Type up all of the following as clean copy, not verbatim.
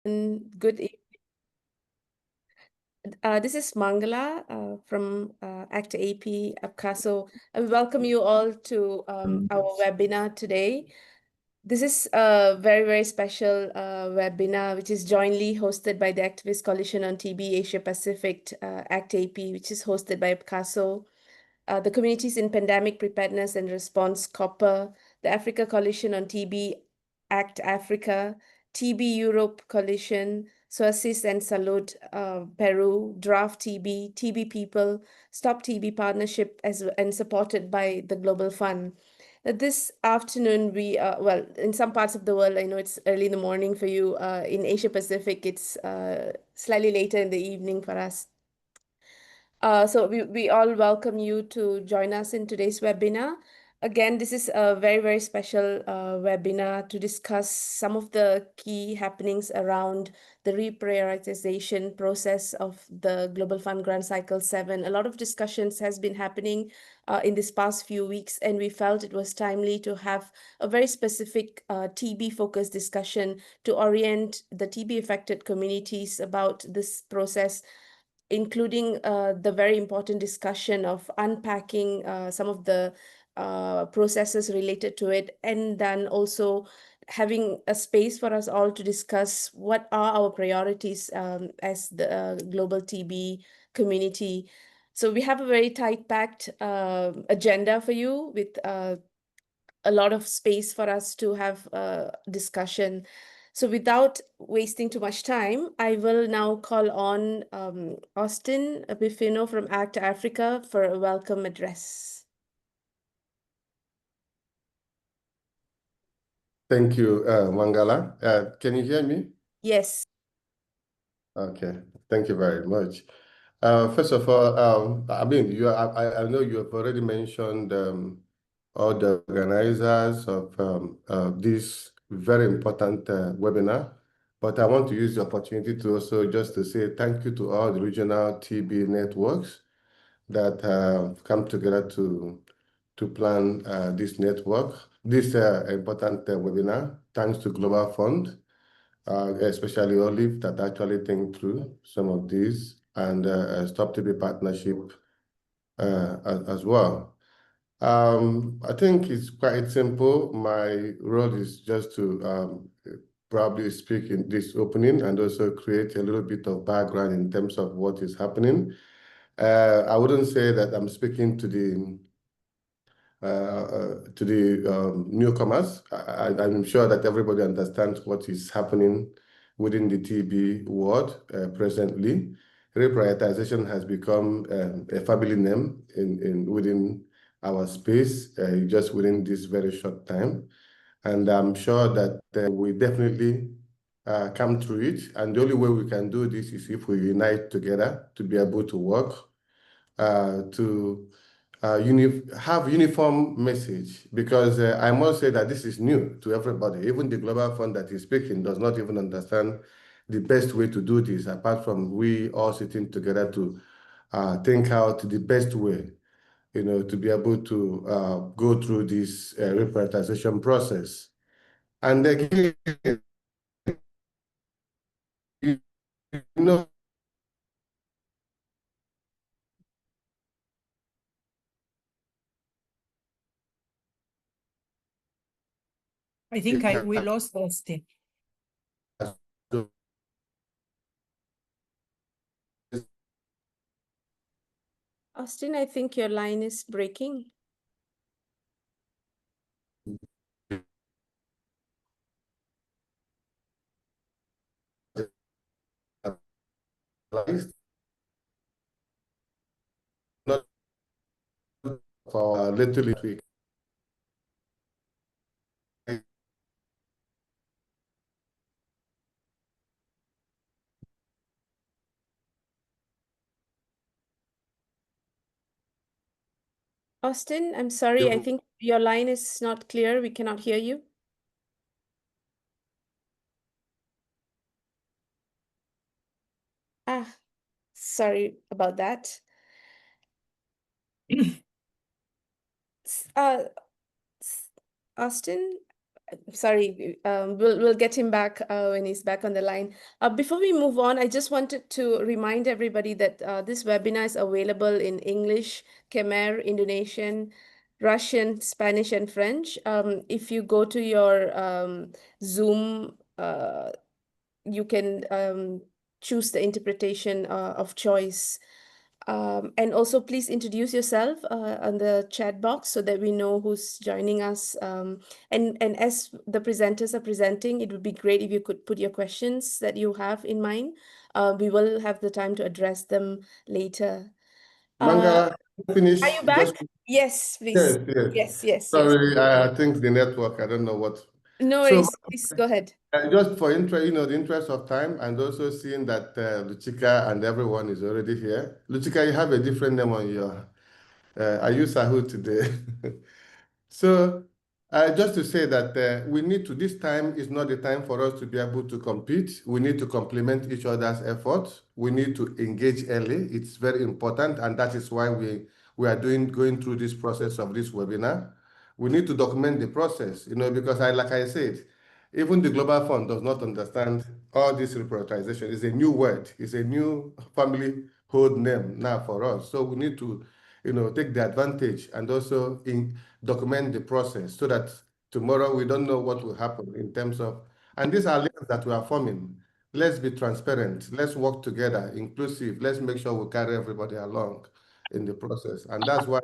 Good evening. This is Mangala from ACT AP Apcaso. I welcome you all to our webinar today. This is a very, very special webinar, which is jointly hosted by the Activist Coalition on TB Asia Pacific, ACT AP, which is hosted by Apcaso, the Communities in Pandemic Preparedness and Response, COPPA, the Africa Coalition on TB, ACT Africa, TB Europe Coalition, SOASIS and Salud, Peru, Draft TB, TB People, Stop TB Partnership, and supported by the Global Fund. This afternoon, well, in some parts of the world, I know it's early in the morning for you. In Asia Pacific, it's slightly later in the evening for us. So we all welcome you to join us in today's webinar. Again, this is a very, very special webinar to discuss some of the key happenings around the reprioritization process of the Global Fund Grant Cycle 7. A lot of discussions has been happening in this past few weeks, and we felt it was timely to have a very specific TB-focused discussion to orient the TB-affected communities about this process, including the very important discussion of unpacking some of the processes related to it, and then also having a space for us all to discuss what are our priorities as the global TB community. So we have a very tight-packed agenda for you with a lot of space for us to have a discussion. So without wasting too much time, I will now call on Austin Bifino from ACT Africa for a welcome address. Thank you, Mangala. Can you hear me? Yes. Okay, thank you very much. First of all, I mean, I know you have already mentioned all the organizers of this very important webinar, but I want to use the opportunity to also just to say thank you to all the regional TB networks that have come together to plan this important webinar. Thanks to Global Fund, especially Olive, that actually think through some of these, and Stop TB Partnership as well. I think it's quite simple. My role is just to probably speak in this opening and also create a little bit of background in terms of what is happening. I wouldn't say that I'm speaking to the newcomers. I'm sure that everybody understands what is happening within the TB world presently. Reprioritization has become a family name within our space just within this very short time. And I'm sure that we definitely come through it. And the only way we can do this is if we unite together to be able to work to have uniform message, because I must say that this is new to everybody. Even the Global Fund that is speaking does not even understand the best way to do this, apart from we all sitting together to think out the best way, to be able to go through this reprioritization process. And again, you know, I think we lost Austin. Austin, I think your line is breaking. Not for little week. Austin, I'm sorry, I think your line is not clear. We cannot hear you. Sorry about that. Austin, Sorry, we'll get him back when he's back on the line. Before we move on, I just wanted to remind everybody that this webinar is available in English, Khmer, Indonesian, Russian, Spanish, and French. If you go to your Zoom, you can choose the interpretation of choice. And also, please introduce yourself on the chat box so that we know who's joining us. And as the presenters are presenting, it would be great if you could put your questions that you have in mind. We will have the time to address them later. Mangala, Are finish you just. back? Yes, please. Yes, yes. Yes, yes, yes. Sorry, I think the network, I don't know what. No So worries. Please go ahead. just for interest, the interest of time, and also seeing that Luchika and everyone is already here. Luchika, you have a different name on your. Are you Sahu today? So just to say that we need to, this time is not the time for us to be able to compete. We need to complement each other's efforts. We need to engage early. It's very important, and that is why we are going through this process of this webinar. We need to document the process, because like I said, even the Global Fund does not understand all this reprioritization. It's a new word. It's a new family code name now for us. So we need to, take the advantage and also document the process so that tomorrow we don't know what will happen in terms of, and these alliances that we are forming, let's be transparent, let's work together, inclusive, let's make sure we carry everybody along in the process. And that's why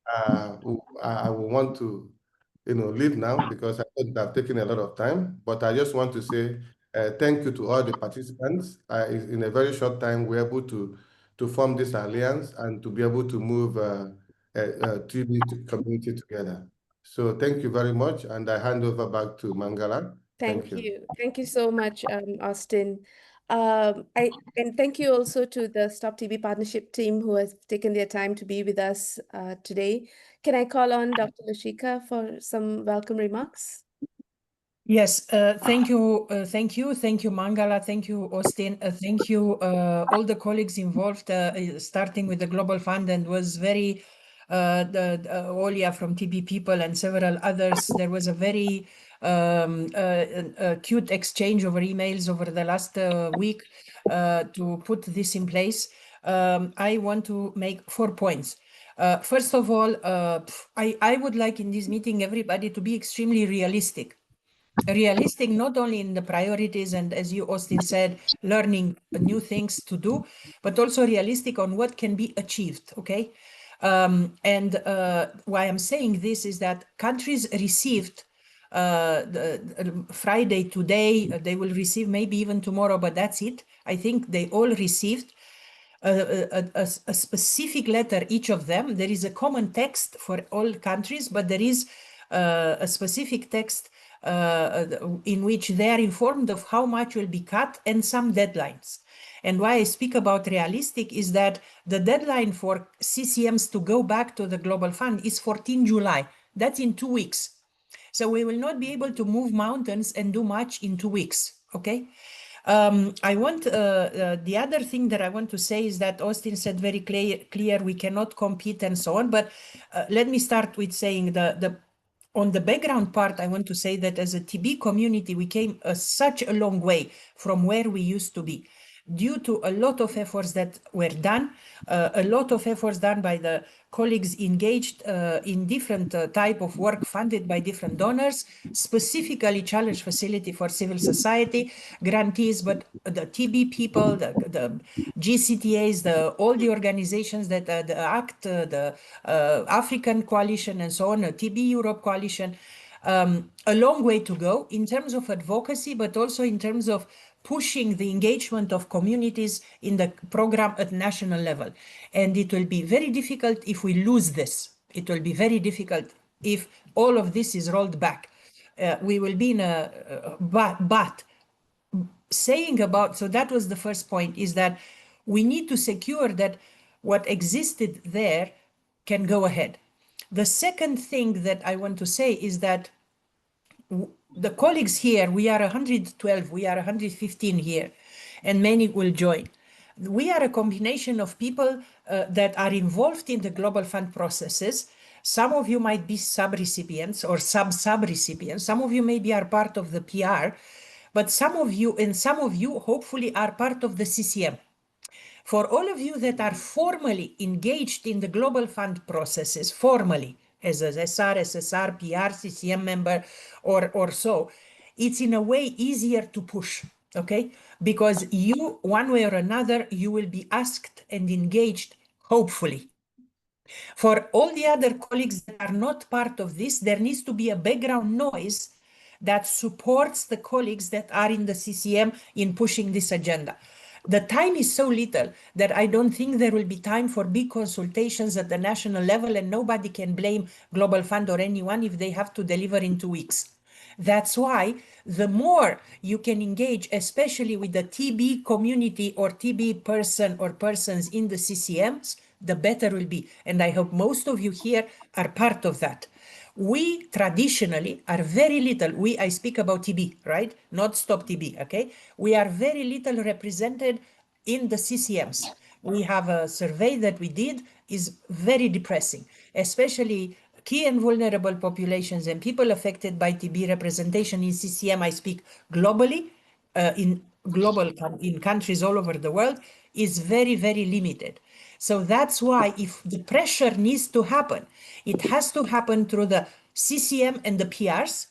I will want to, leave now because I think I've taken a lot of time, but I just want to say thank you to all the participants. In a very short time, we're able to form this alliance and to be able to move TB community together. So thank you very much, and I hand over back to Mangala. Thank Thank you. you. Thank you so much, Austin. And thank you also to the Stop TB Partnership team who has taken their time to be with us today. Can I call on Dr. Lashika for some welcome remarks? Yes, thank you, Mangala, thank you, Austin, thank you, all the colleagues involved, starting with the Global Fund, and was very, Olia from TB People and several others. There was a very cute exchange over emails over the last week to put this in place. I want to make 4 points. First of all, I would like in this meeting everybody to be extremely realistic not only in the priorities and, as you, Austin, said, learning new things to do, but also realistic on what can be achieved, okay? And why I'm saying this is that countries received Friday today, they will receive maybe even tomorrow, but that's it. I think they all received a specific letter, each of them. There is a common text for all countries, but there is a specific text in which they are informed of how much will be cut and some deadlines. And why I speak about realistic is that the deadline for CCMs to go back to the Global Fund is 14 July. That's in 2 weeks. So we will not be able to move mountains and do much in 2 weeks, okay? I want the other thing that I want to say is that Austin said very clear we cannot compete and so on. But let me start with saying on the background part, I want to say that as a TB community, we came such a long way from where we used to be, due to a lot of efforts that were done, a lot of efforts done by the colleagues engaged in different type of work funded by different donors, specifically Challenge Facility for Civil Society, grantees, but the TB people, the GCTAs, all the organizations that the ACT, the African Coalition and so on, TB Europe Coalition, a long way to go in terms of advocacy, but also in terms of pushing the engagement of communities in the program at national level. And it will be very difficult if we lose this. It will be very difficult if all of this is rolled back. We will be in but saying about, so that was the first point, is that we need to secure that what existed there can go ahead. The second thing that I want to say is that the colleagues here, we are 112, we are 115 here, and many will join. We are a combination of people that are involved in the Global Fund processes, Some of you might be sub-recipients or sub-sub-recipients. Some of you maybe are part of the PR, but some of you hopefully are part of the CCM. For all of you that are formally engaged in the Global Fund processes, formally, as a SR, SSR, PR, CCM member, or so, it's in a way easier to push, okay? Because you, one way or another, you will be asked and engaged, hopefully. For all the other colleagues that are not part of this, there needs to be a background noise that supports the colleagues that are in the CCM in pushing this agenda. The time is so little that I don't think there will be time for big consultations at the national level, and nobody can blame Global Fund or anyone if they have to deliver in 2 weeks. That's why the more you can engage, especially with the TB community or TB person or persons in the CCMs, the better will be. And I hope most of you here are part of that. We traditionally are very little, I speak about TB, right? Not stop TB, okay? We are very little represented in the CCMs. We have a survey that we did is very depressing, especially key and vulnerable populations and people affected by TB representation in CCM. I speak globally, in countries all over the world, is very, very limited. So that's why if the pressure needs to happen, it has to happen through the CCM and the PRs.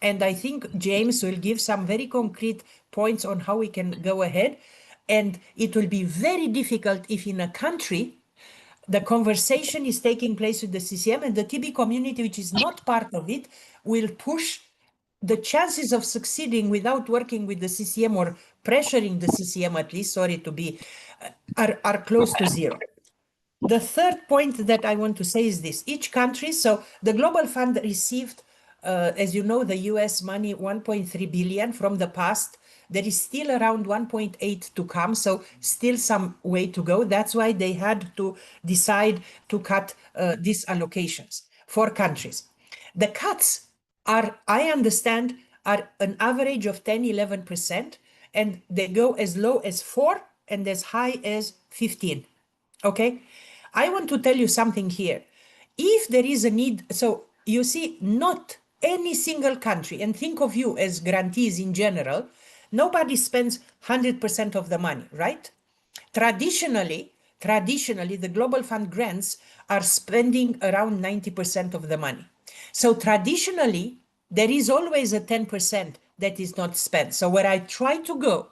And I think James will give some very concrete points on how we can go ahead. And it will be very difficult if in a country the conversation is taking place with the CCM and the TB community, which is not part of it, will push the chances of succeeding without working with the CCM or pressuring the CCM at least, sorry to be, are close to zero. The third point that I want to say is this. Each country, so the Global Fund received, as you know, the US money, 1.3 billion from the past. There is still around 1.8 to come, so still some way to go. That's why they had to decide to cut these allocations for countries. The cuts are, I understand, are an average of 10, 11%, and they go as low as 4 and as high as 15. Okay, I want to tell you something here. If there is a need, so you see, not any single country, and think of you as grantees in general, nobody spends 100% of the money, right? Traditionally, the Global Fund grants are spending around 90% of the money. So traditionally, there is always a 10% that is not spent. So where I try to go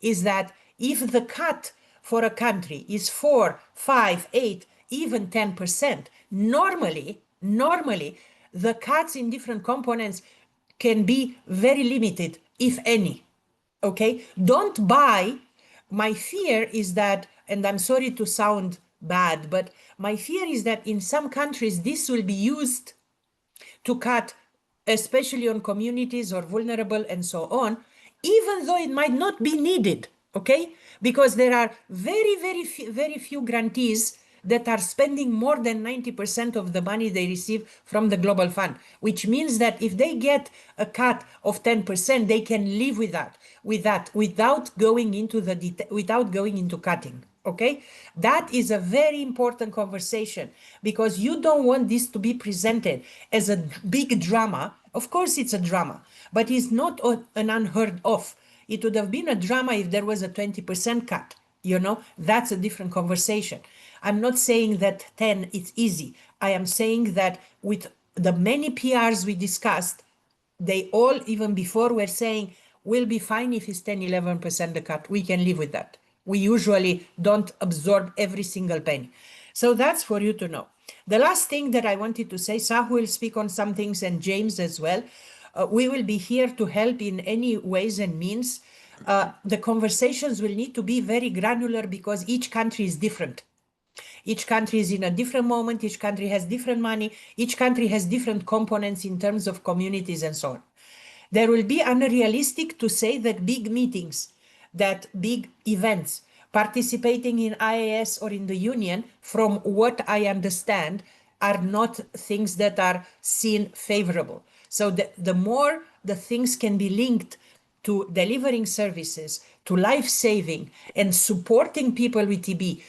is that if the cut for a country is 4, 5, 8, even 10%, normally, the cuts in different components can be very limited, if any. Okay, don't buy. My fear is that, and I'm sorry to sound bad, but my fear is that in some countries this will be used to cut, especially on communities or vulnerable and so on, even though it might not be needed, okay? Because there are very few grantees that are spending more than 90% of the money they receive from the Global Fund, which means that if they get a cut of 10%, they can live with that without going into cutting. Okay, that is a very important conversation because you don't want this to be presented as a big drama. Of course, it's a drama, but it's not an unheard of. It would have been a drama if there was a 20% cut. You know, that's a different conversation. I'm not saying that 10 it's easy. I am saying that with the many PRs we discussed, they all, even before, were saying, we'll be fine if it's 10, 11% the cut. We can live with that. We usually don't absorb every single penny. So that's for you to know. The last thing that I wanted to say, Sahu will speak on some things and James as well. We will be here to help in any ways and means. The conversations will need to be very granular because each country is different. Each country is in a different moment. Each country has different money. Each country has different components in terms of communities and so on. There will be unrealistic to say that big meetings, that big events, participating in IAS or in the union, from what I understand, are not things that are seen favorable. So the more the things can be linked to delivering services, to life saving and supporting people with TB,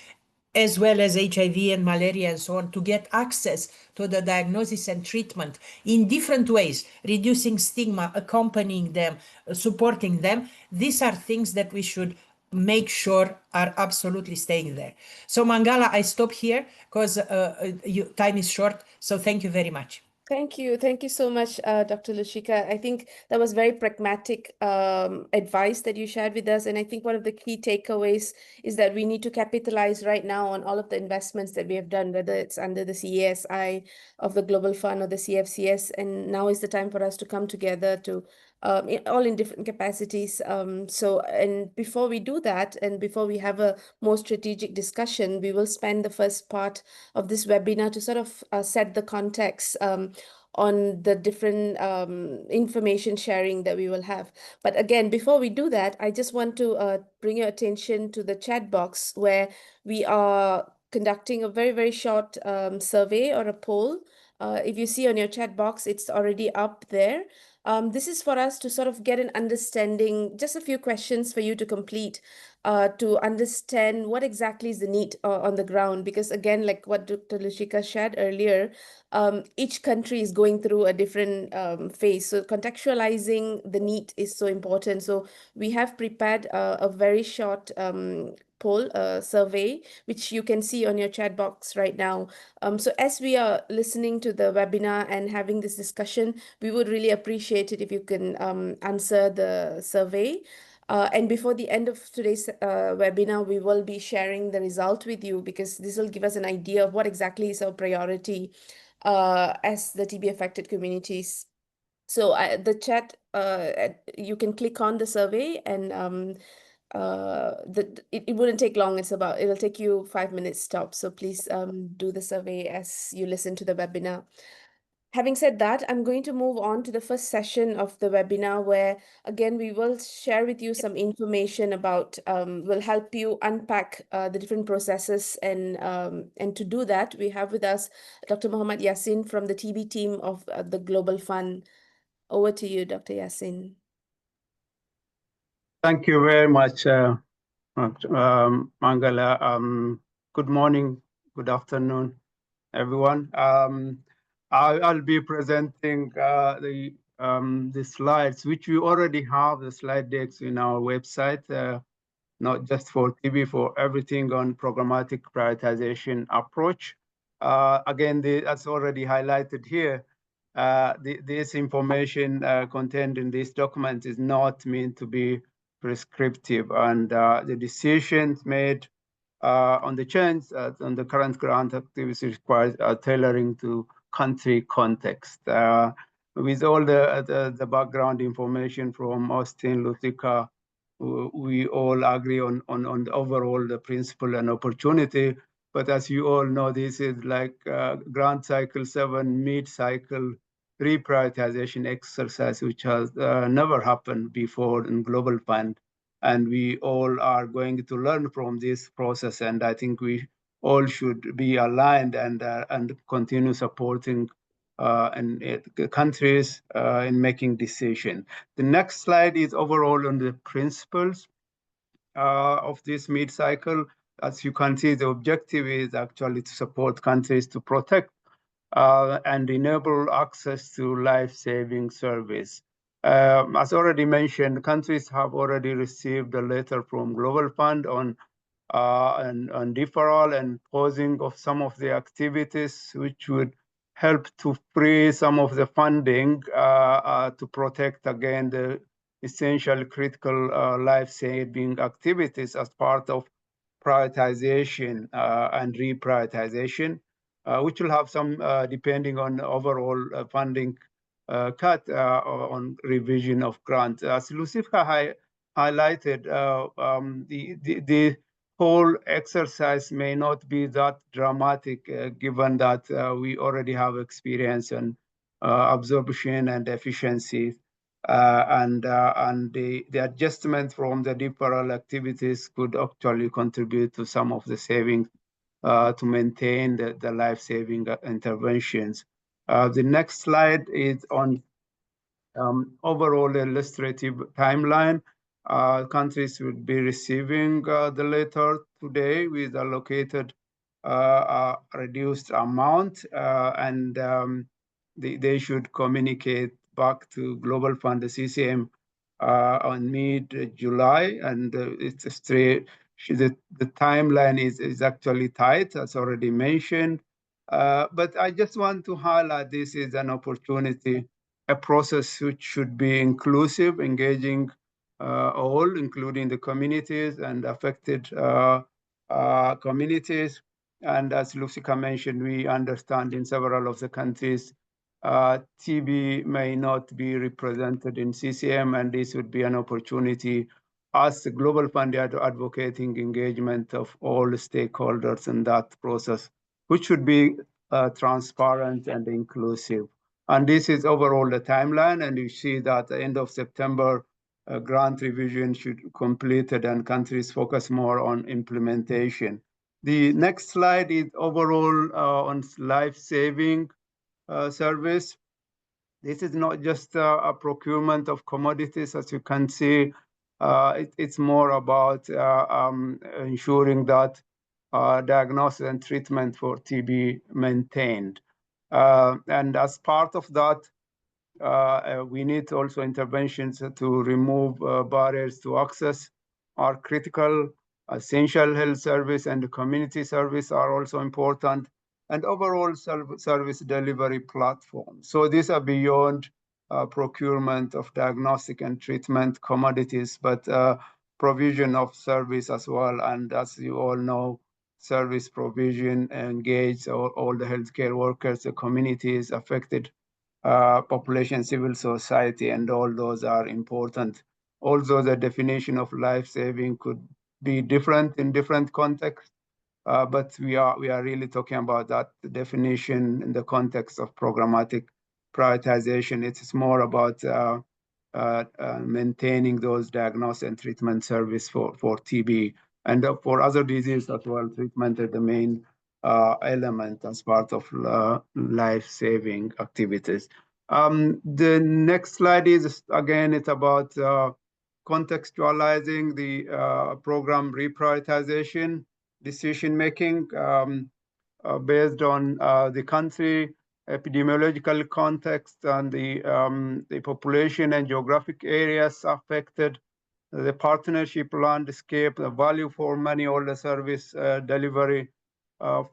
as well as HIV and malaria and so on, to get access to the diagnosis and treatment in different ways, reducing stigma, accompanying them, supporting them. These are things that we should make sure are absolutely staying there. So Mangala, I stop here because time is short. So thank you very much. Thank you. Thank you so much, Dr. Lushika. I think that was very pragmatic advice that you shared with us. And I think one of the key takeaways is that we need to capitalize right now on all of the investments that we have done, whether it's under the CASI of the Global Fund or the CFCS. And now is the time for us to come together to all in different capacities. And before we do that, and before we have a more strategic discussion, we will spend the first part of this webinar to sort of set the context on the different information sharing that we will have. But again, before we do that, I just want to bring your attention to the chat box where we are conducting a very, very short survey or a poll. If you see on your chat box, it's already up there. This is for us to sort of get an understanding, just a few questions for you to complete, to understand what exactly is the need on the ground. Because again, like what Dr. Lushika shared earlier, each country is going through a different phase. So contextualizing the need is so important. So we have prepared a very short poll survey, which you can see on your chat box right now. So as we are listening to the webinar and having this discussion, we would really appreciate it if you can answer the survey. And before the end of today's webinar, we will be sharing the result with you, because this will give us an idea of what exactly is our priority as the TB affected communities. So the chat, you can click on the survey, and it wouldn't take long. It'll take you 5 minutes top. So please do the survey as you listen to the webinar. Having said that, I'm going to move on to the first session of the webinar, where again we will share with you some information about, will help you unpack the different processes, and to do that, we have with us Dr. Muhammad Yassin from the TB team of the Global Fund. Over to you, Dr. Yassin. Thank you very much, Mangala. Good morning, good afternoon, everyone. I'll be presenting the slides, which we already have the slide decks in our website, not just for TB, for everything on programmatic prioritization approach. Again, as already highlighted here, this information contained in this document is not meant to be prescriptive, and the decisions made on the change on the current grant activities requires tailoring to country context. With all the background information from Austin, Luthika, we all agree on the overall the principle and opportunity. But as you all know, this is like grant cycle 7 mid-cycle reprioritization exercise, which has never happened before in Global Fund. And we all are going to learn from this process. And I think we all should be aligned and continue supporting countries in making decisions. The next slide is overall on the principles of this mid-cycle. As you can see, the objective is actually to support countries to protect and enable access to life-saving service. As already mentioned, countries have already received a letter from Global Fund on deferral and pausing of some of the activities, which would help to free some of the funding to protect again the essential critical life-saving activities as part of prioritization and reprioritization, which will have some, depending on overall funding cut on revision of grant. As Lucifka highlighted, the whole exercise may not be that dramatic, given that we already have experience in absorption and efficiency. And the adjustment from the deferral activities could actually contribute to some of the savings to maintain the life-saving interventions. The next slide is on overall illustrative timeline. Countries will be receiving the letter today with allocated reduced amount, and they should communicate back to Global Fund, the CCM, on mid-July, and it's straight. The timeline is actually tight, as already mentioned. But I just want to highlight this is an opportunity, a process which should be inclusive, engaging all, including the communities and affected communities. And as Lucica mentioned, we understand in several of the countries, TB may not be represented in CCM, and this would be an opportunity as the Global Fund advocating engagement of all stakeholders in that process, which should be transparent and inclusive. And this is overall the timeline, and you see that at the end of September, grant revision should be completed and countries focus more on implementation. The next slide is overall on life-saving service. This is not just a procurement of commodities, as you can see. It's more about ensuring that diagnosis and treatment for TB maintained. And as part of that, we need also interventions to remove barriers to access. Our critical, essential health service and community service are also important, and overall service delivery platform. So these are beyond procurement of diagnostic and treatment commodities, but provision of service as well. And as you all know, service provision engages all the healthcare workers, the communities affected, population, civil society, and all those are important. Also, the definition of life-saving could be different in different contexts, but we are really talking about that definition in the context of programmatic prioritization. It's more about maintaining those diagnosis and treatment service for TB, and for other diseases as well. Treatment is the main element as part of life-saving activities. The next slide is, again, it's about contextualizing the program reprioritization, decision-making based on the country, epidemiological context, and the population and geographic areas affected, the partnership landscape, the value for money, all the service delivery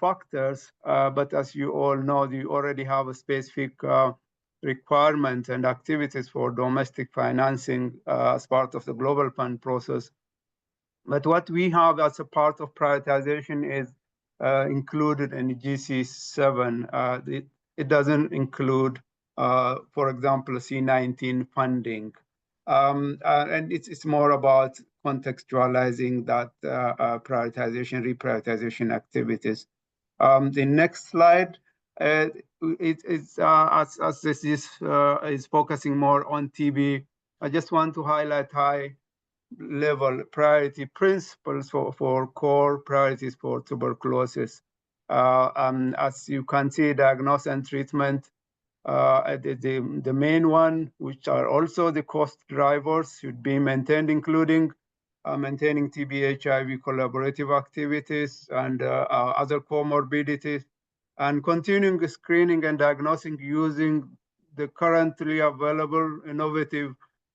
factors. But as you all know, you already have a specific requirements and activities for domestic financing as part of the Global Fund process. But what we have as a part of prioritization is included in GC7. It doesn't include, for example, C19 funding. And it's more about contextualizing that prioritization, reprioritization activities. The next slide, as this is focusing more on TB, I just want to highlight high level priority principles for core priorities for tuberculosis. As you can see, diagnosis and treatment, the main one, which are also the cost drivers, should be maintained, including maintaining TB, HIV collaborative activities and other comorbidities, and continuing screening and diagnosing using the currently available innovative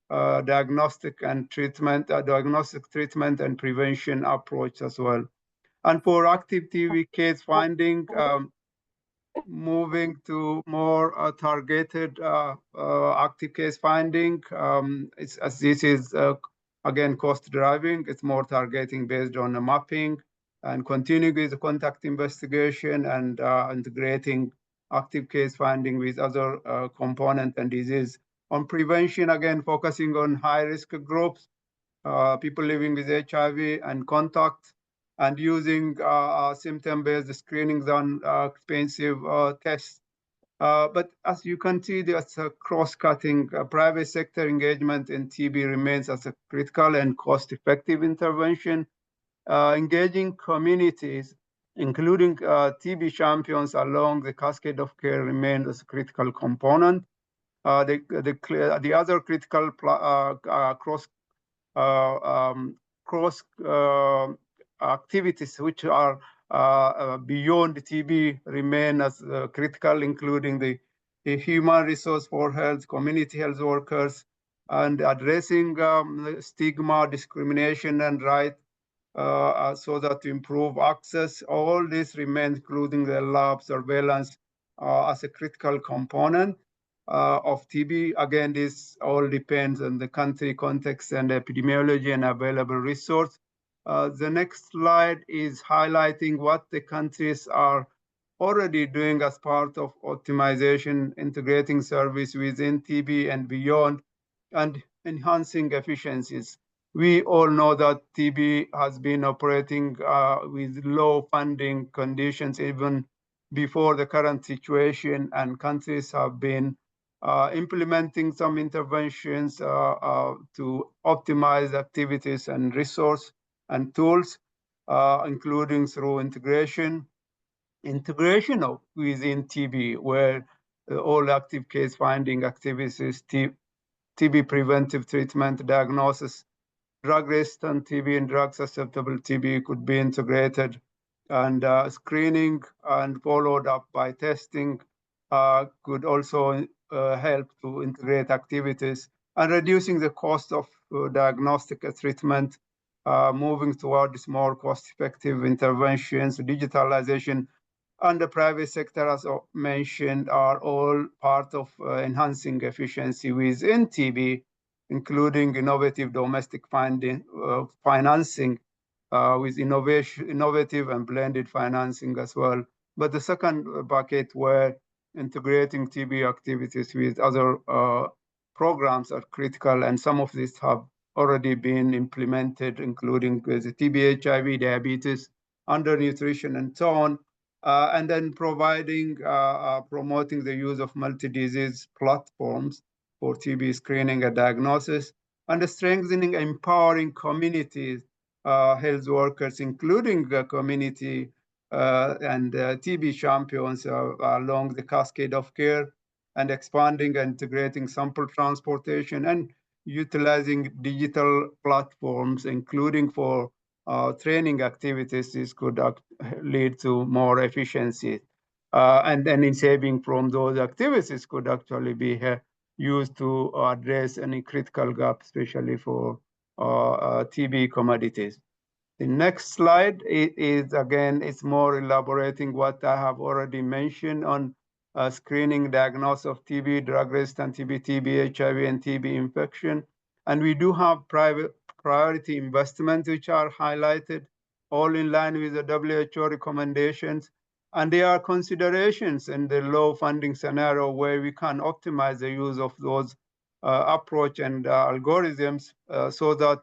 diagnostic treatment and prevention approach as well. And for active TB case finding, moving to more targeted active case finding, as this is again cost driving, it's more targeting based on the mapping, and continuing with the contact investigation and integrating active case finding with other component and disease. On prevention, again, focusing on high-risk groups, people living with HIV and contacts, and using symptom-based screenings on expensive tests. But as you can see, there's a cross-cutting private sector engagement in TB remains as a critical and cost-effective intervention. Engaging communities, including TB champions along the cascade of care, remains as a critical component. The other critical cross activities which are beyond TB remain as critical, including the human resource for health, community health workers, and addressing stigma, discrimination, and right, so that to improve access. All this remains, including the lab surveillance, as a critical component of TB. Again, this all depends on the country context and epidemiology and available resource. The next slide is highlighting what the countries are already doing as part of optimization, integrating service within TB and beyond, and enhancing efficiencies. We all know that TB has been operating with low funding conditions even before the current situation, and countries have been implementing some interventions to optimize activities and resource and tools, including through integration of within TB, where all active case finding activities, TB preventive treatment, diagnosis, drug-resistant TB and drug-susceptible TB could be integrated, and screening and followed up by testing could also help to integrate activities, and reducing the cost of diagnostic treatment, moving towards more cost-effective interventions. Digitalization and the private sector, as mentioned, are all part of enhancing efficiency within TB, including innovative domestic financing with innovative and blended financing as well. But the second bucket, where integrating TB activities with other programs, are critical, and some of these have already been implemented, including with the TB, HIV, diabetes, undernutrition, and so on. And then promoting the use of multi-disease platforms for TB screening and diagnosis, and strengthening, empowering communities, health workers, including community and TB champions along the cascade of care, and expanding and integrating sample transportation and utilizing digital platforms, including for training activities. This could lead to more efficiency. And then in saving from those activities could actually be used to address any critical gap, especially for TB commodities. The next slide is again, it's more elaborating what I have already mentioned on screening, diagnosis of TB, drug-resistant TB, TB, HIV, and TB infection. And we do have priority investments which are highlighted, all in line with the WHO recommendations. And there are considerations in the low funding scenario where we can optimize the use of those approach and algorithms so that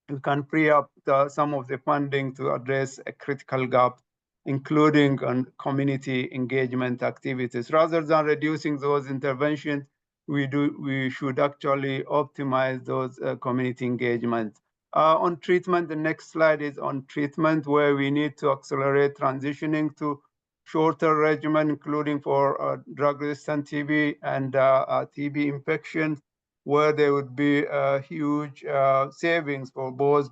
we can free up some of the funding to address a critical gap, including on community engagement activities. Rather than reducing those interventions, we should actually optimize those community engagement. On treatment, the next slide is on treatment, where we need to accelerate transitioning to shorter regimen, including for drug-resistant TB and TB infections, where there would be huge savings for both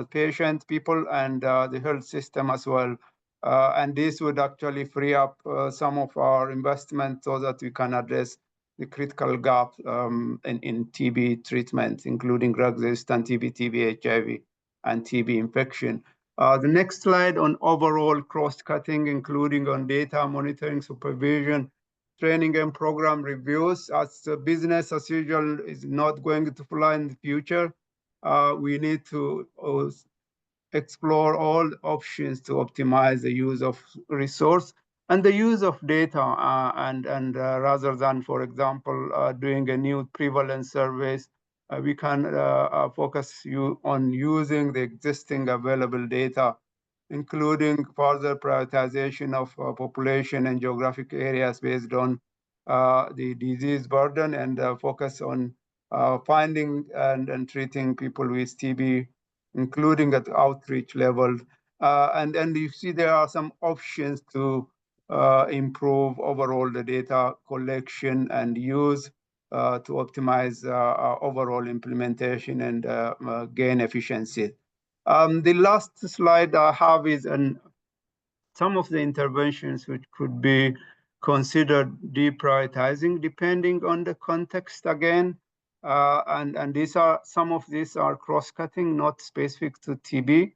patient people and the health system as well. And this would actually free up some of our investment so that we can address the critical gap in TB treatment, including drug-resistant TB, TB, HIV, and TB infection. The next slide on overall cross-cutting, including on data monitoring, supervision, training, and program reviews. As business as usual is not going to fly in the future, we need to explore all options to optimize the use of resource and the use of data, and rather than, for example, doing a new prevalence surveys, we can focus on using the existing available data, including further prioritization of population and geographic areas based on the disease burden, and focus on finding and treating people with TB, including at outreach level. And you see there are some options to improve overall the data collection and use to optimize overall implementation and gain efficiency. The last slide I have is an some of the interventions which could be considered deprioritizing depending on the context again. And some of these are cross-cutting, not specific to TB,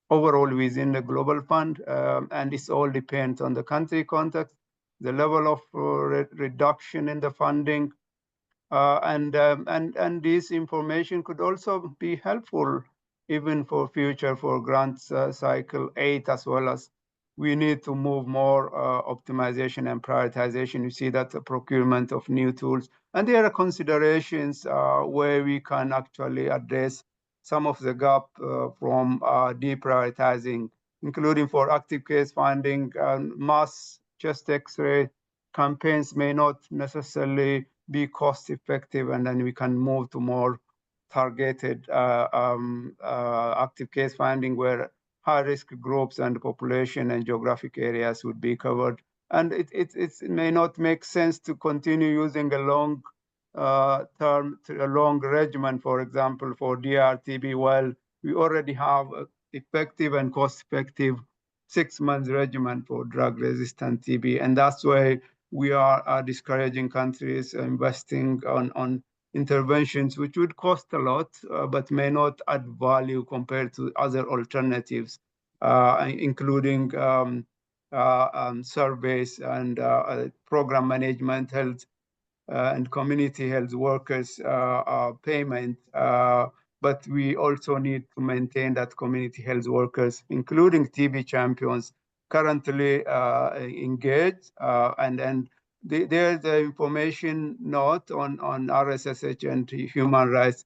overall within the global fund, and this all depends on the country context, the level of reduction in the funding, and this information could also be helpful even for future for grants cycle 8, as well as we need to move more optimization and prioritization. You see that the procurement of new tools, and there are considerations where we can actually address some of the gap from deprioritizing, including for active case finding. Mass chest X-ray campaigns may not necessarily be cost effective, and then we can move to more targeted active case finding where high risk groups and population and geographic areas would be covered. And it may not make sense to continue using a long a long regimen, for example, for DRTB, while we already have effective and cost-effective 6-month regimen for drug-resistant TB. And that's why we are discouraging countries investing on interventions which would cost a lot, but may not add value compared to other alternatives, including surveys and program management, health and community health workers payment. But we also need to maintain that community health workers, including TB champions, currently engaged. And then there's the information note on RSSH and human rights,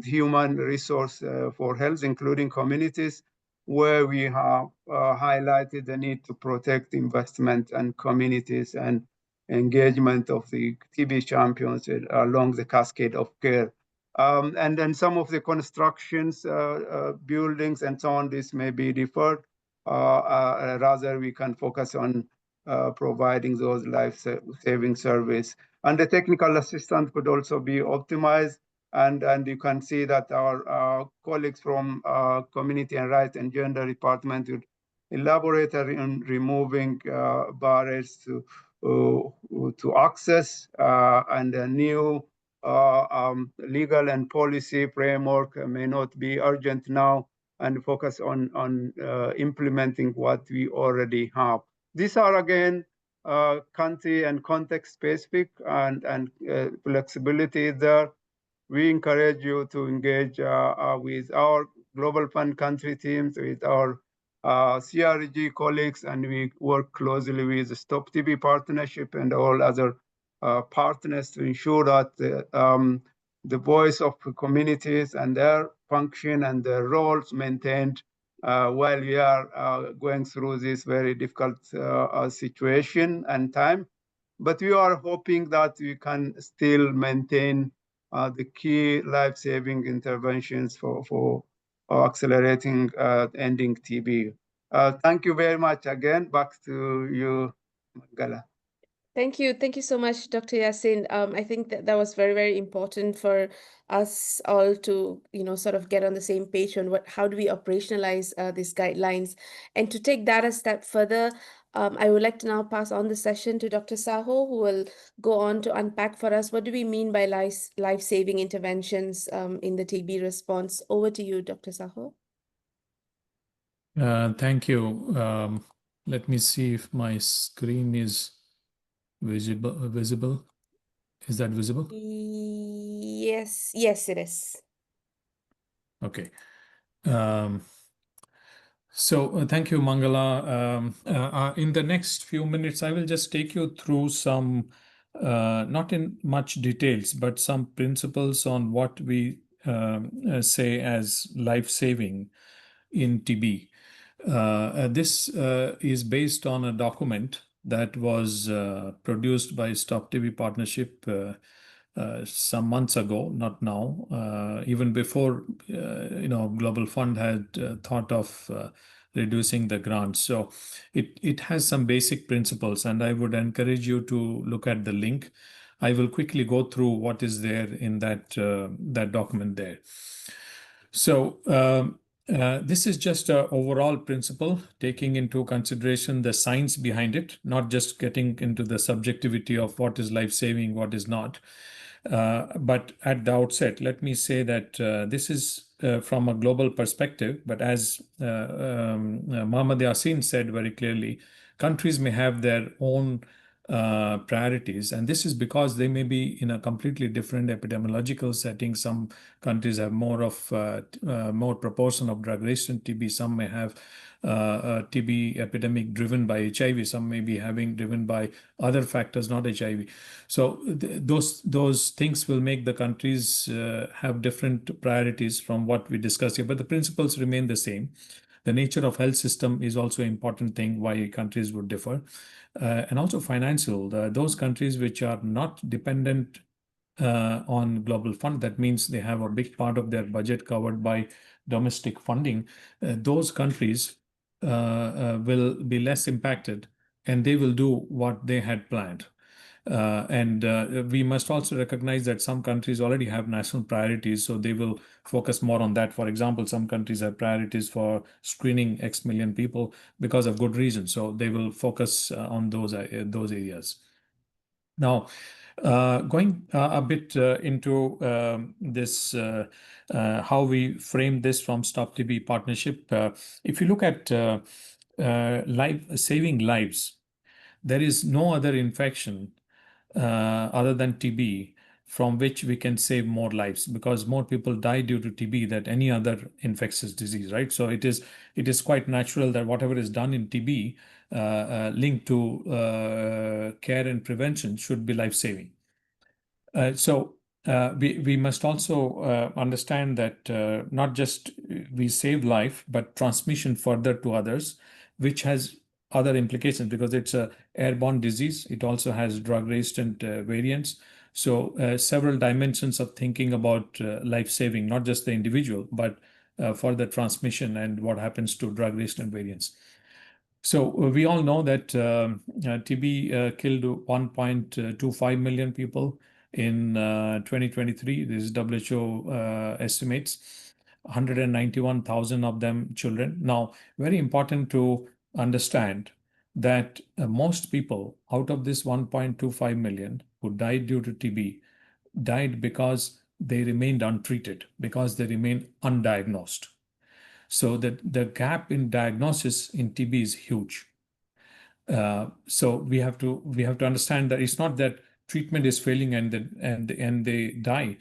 human resource for health, including communities, where we have highlighted the need to protect investment and communities and engagement of the TB champions along the cascade of care. And then some of the constructions, buildings and so on, this may be deferred. Rather, we can focus on providing those life-saving service. And the technical assistance could also be optimized. And you can see that our colleagues from Community and Rights and Gender Department would elaborate on removing barriers to access, and a new legal and policy framework may not be urgent now, and focus on implementing what we already have. These are again country and context specific, and flexibility there. We encourage you to engage with our Global Fund country teams, with our CRG colleagues, and we work closely with the Stop TB Partnership and all other partners to ensure that the voice of communities and their function and their roles maintained while we are going through this very difficult situation and time. But we are hoping that we can still maintain the key life-saving interventions for accelerating ending TB. Thank you very much again. Back to you, Mangala. Thank you. Thank you so much, Dr. Yassin. I think that was very, very important for us all to, sort of get on the same page on how do we operationalize these guidelines. And to take that a step further, I would like to now pass on the session to Dr. Saho, who will go on to unpack for us what do we mean by life-saving interventions in the TB response. Over to you, Dr. Saho. Thank you. Let me see if my screen is visible. Is that visible? Yes, it is. Okay. So thank you, Mangala. In the next few minutes, I will just take you through some, not in much details, but some principles on what we say as life-saving in TB. This is based on a document that was produced by Stop TB Partnership some months ago, not now, even before Global Fund had thought of reducing the grants. So it has some basic principles, and I would encourage you to look at the link. I will quickly go through what is there in that document there. So This is just an overall principle, taking into consideration the science behind it, not just getting into the subjectivity of what is life-saving, what is not. But at the outset, let me say that this is from a global perspective, but as Mohammad Yassin said very clearly, countries may have their own priorities, and this is because they may be in a completely different epidemiological setting. Some countries have more proportion of drug-resistant TB. Some may have a TB epidemic driven by HIV. Some may be having driven by other factors, not HIV. So those things will make the countries have different priorities from what we discussed here, but the principles remain the same. The nature of health system is also an important thing why countries would differ. And also financial. Those countries which are not dependent on global fund, that means they have a big part of their budget covered by domestic funding. Those countries will be less impacted, and they will do what they had planned. And we must also recognize that some countries already have national priorities, so they will focus more on that. For example, some countries have priorities for screening X million people because of good reasons, so they will focus on those areas. Now, going a bit into this, how we frame this from Stop TB partnership. If you look at saving lives, there is no other infection other than TB from which we can save more lives, because more people die due to TB than any other infectious disease, right? So it is quite natural that whatever is done in TB linked to care and prevention should be life-saving. So we must also understand that not just we save life, but transmission further to others, which has other implications because it's a airborne disease. It also has drug-resistant variants. So several dimensions of thinking about life-saving, not just the individual, but for the transmission and what happens to drug-resistant variants. So we all know that TB killed 1.25 million people in 2023. This is WHO estimates, 191,000 of them children. Now, very important to understand that most people out of this 1.25 million who died due to TB died because they remained untreated, because they remained undiagnosed. So the gap in diagnosis in TB is huge. So we have to understand that it's not that treatment is failing and they die.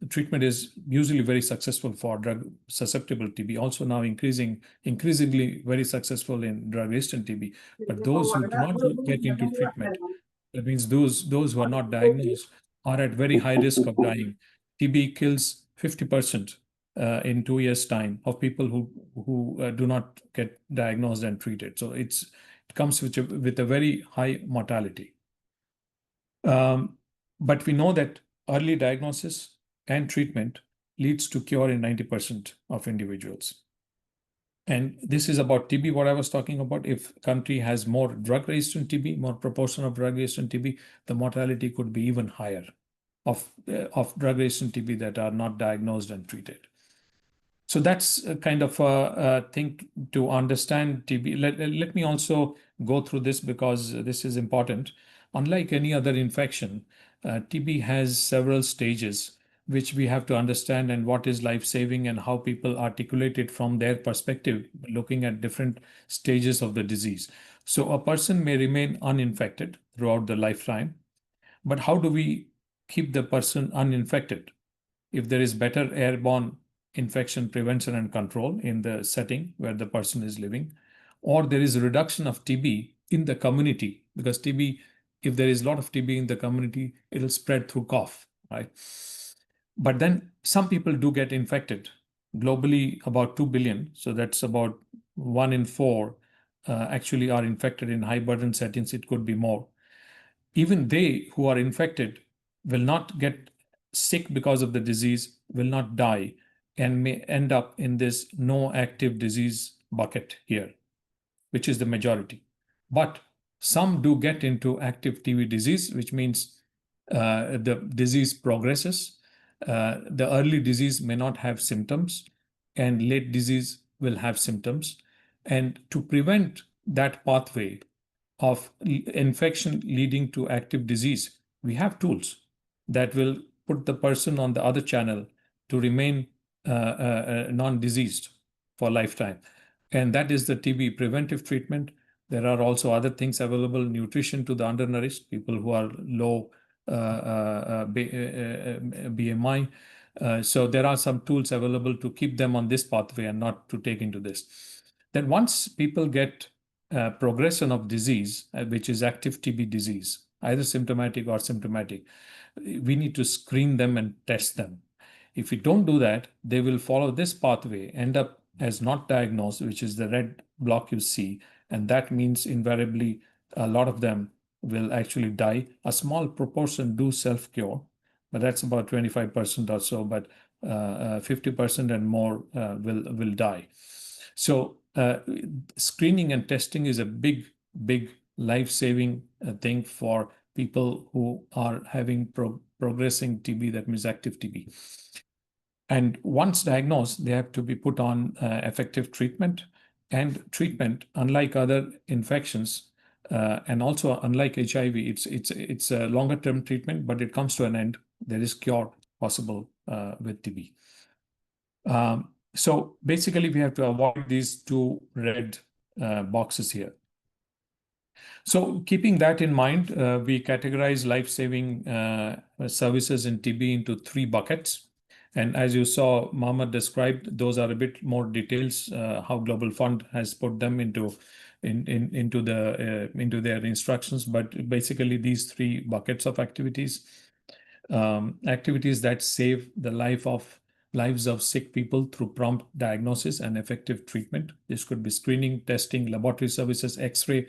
Treatment is usually very successful for drug susceptible TB. Also now increasingly very successful in drug resistant TB. But those who do not get into treatment, that means those who are not diagnosed, are at very high risk of dying. TB kills 50% in 2 years' time of people who do not get diagnosed and treated. So it comes with a very high mortality. But we know that early diagnosis and treatment leads to cure in 90% of individuals. And this is about TB, what I was talking about. If country has more drug-resistant TB, more proportion of drug-resistant TB, the mortality could be even higher of drug-resistant TB that are not diagnosed and treated. So that's a kind of a thing to understand TB. Let me also go through this because this is important. Unlike any other infection, TB has several stages which we have to understand, and what is life-saving and how people articulate it from their perspective, looking at different stages of the disease. So a person may remain uninfected throughout the lifetime, but how do we keep the person uninfected? If there is better airborne infection prevention and control in the setting where the person is living, or there is a reduction of TB in the community, because TB, if there is a lot of TB in the community, it'll spread through cough, right? But then some people do get infected. Globally, about 2 billion, so that's about 1 in 4 actually are infected in high burden settings. It could be more. Even they who are infected will not get sick because of the disease, will not die, and may end up in this no active disease bucket here, which is the majority. But some do get into active TB disease, which means the disease progresses. The early disease may not have symptoms, and late disease will have symptoms. And to prevent that pathway of infection leading to active disease, we have tools that will put the person on the other channel to remain non-diseased for lifetime. And that is the TB preventive treatment. There are also other things available, nutrition to the undernourished, people who are low BMI. So there are some tools available to keep them on this pathway and not to take into this. Then once people get progression of disease, which is active TB disease, either symptomatic or symptomatic, we need to screen them and test them. If we don't do that, they will follow this pathway, end up as not diagnosed, which is the red block you see, and that means invariably a lot of them will actually die. A small proportion do self-cure, but that's about 25% or so, but 50% and more will die. So screening and testing is a big life-saving thing for people who are having progressing TB, that means active TB. And once diagnosed, they have to be put on effective treatment. And treatment, unlike other infections, and also unlike HIV, it's a longer term treatment, but it comes to an end. There is cure possible with TB. So basically, we have to avoid these two red boxes here. So keeping that in mind, we categorize life-saving services in TB into 3 buckets. And as you saw, Mohammed described, those are a bit more details, how Global Fund has put them into their instructions. But basically, these 3 buckets of activities, activities that save the lives of sick people through prompt diagnosis and effective treatment. This could be screening, testing, laboratory services, X-ray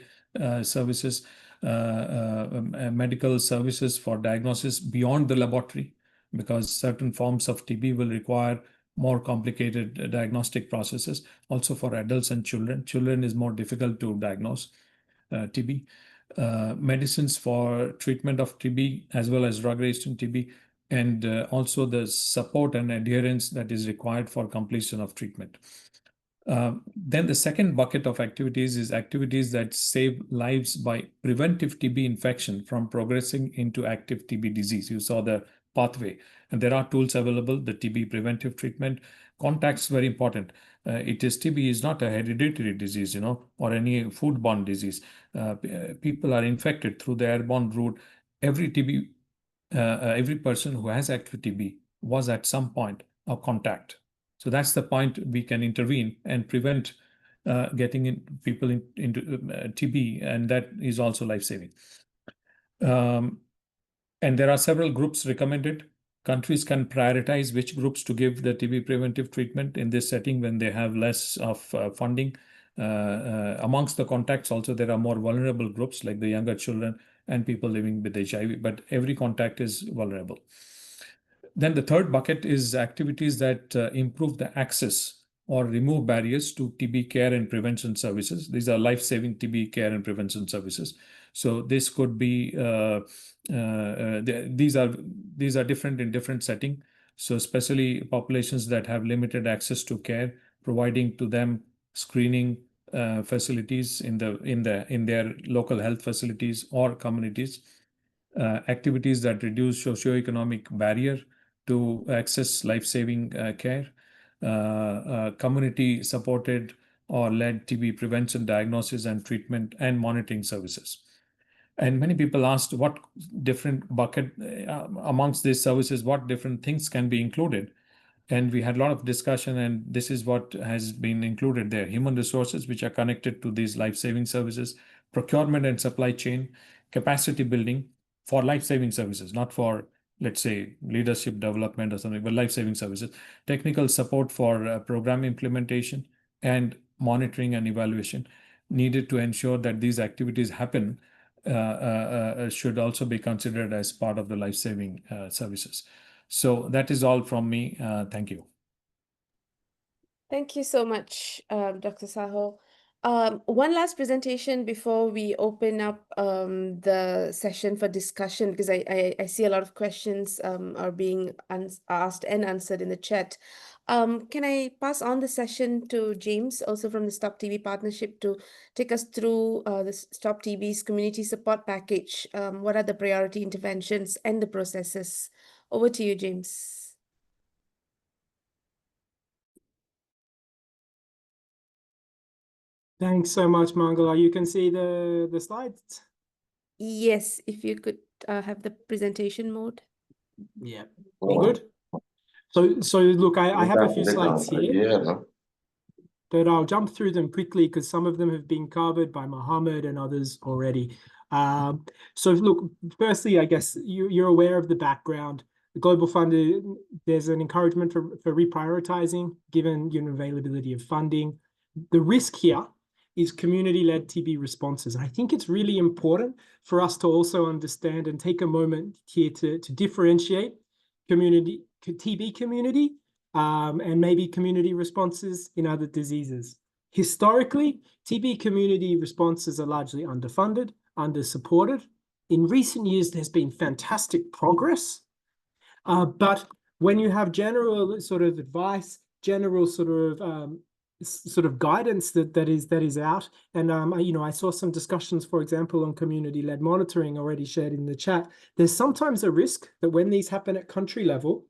services, medical services for diagnosis beyond the laboratory, because certain forms of TB will require more complicated diagnostic processes. Also for adults and children. Children is more difficult to diagnose TB. Medicines for treatment of TB as well as drug-resistant TB, and also the support and adherence that is required for completion of treatment. Then the second bucket of activities is activities that save lives by preventive TB infection from progressing into active TB disease. You saw the pathway, and there are tools available. The TB preventive treatment, contacts, very important. TB is not a hereditary disease, or any foodborne disease. People are infected through the airborne route. Every person who has active TB was at some point a contact. So that's the point we can intervene and prevent getting people into TB, and that is also life-saving. And there are several groups recommended. Countries can prioritize which groups to give the TB preventive treatment in this setting when they have less of funding. Amongst the contacts also, there are more vulnerable groups like the younger children and people living with HIV, but every contact is vulnerable. Then the third bucket is activities that improve the access or remove barriers to TB care and prevention services. These are life-saving TB care and prevention services. So this could be, these are different in different setting. So especially populations that have limited access to care, providing to them screening facilities in their local health facilities or communities. Activities that reduce socioeconomic barrier to access life-saving care, community-supported or led TB prevention, diagnosis, and treatment and monitoring services. And many people asked what different bucket amongst these services, what different things can be included. And we had a lot of discussion, and this is what has been included there. Human resources, which are connected to these life-saving services, procurement and supply chain, capacity building for life-saving services, not for, let's say, leadership development or something, but life-saving services, technical support for program implementation, and monitoring and evaluation needed to ensure that these activities happen should also be considered as part of the life-saving services. So that is all from me. Thank you. Thank you so much, Dr. Saho. One last presentation before we open up the session for discussion, because I see a lot of questions are being asked and answered in the chat. Can I pass on the session to James, also from the Stop TB Partnership, to take us through the Stop TB's community support package? What are the priority interventions and the processes? Over to you, James. Thanks so much, Mangala. You can see the slides? Yes, if you could have the presentation mode. Yeah, we good? So look, I have a few slides here, but I'll jump through them quickly because some of them have been covered by Mohammed and others already. So look, firstly, I guess you're aware of the background. The Global Fund, there's an encouragement for reprioritizing given availability of funding. The risk here is community-led TB responses. And I think it's really important for us to also understand and take a moment here to differentiate TB community and maybe community responses in other diseases. Historically, TB community responses are largely underfunded, under-supported. In recent years, there's been fantastic progress, but when you have general sort of advice, general sort of guidance that is out, and I saw some discussions, for example, on community-led monitoring already shared in the chat. There's sometimes a risk that when these happen at country level,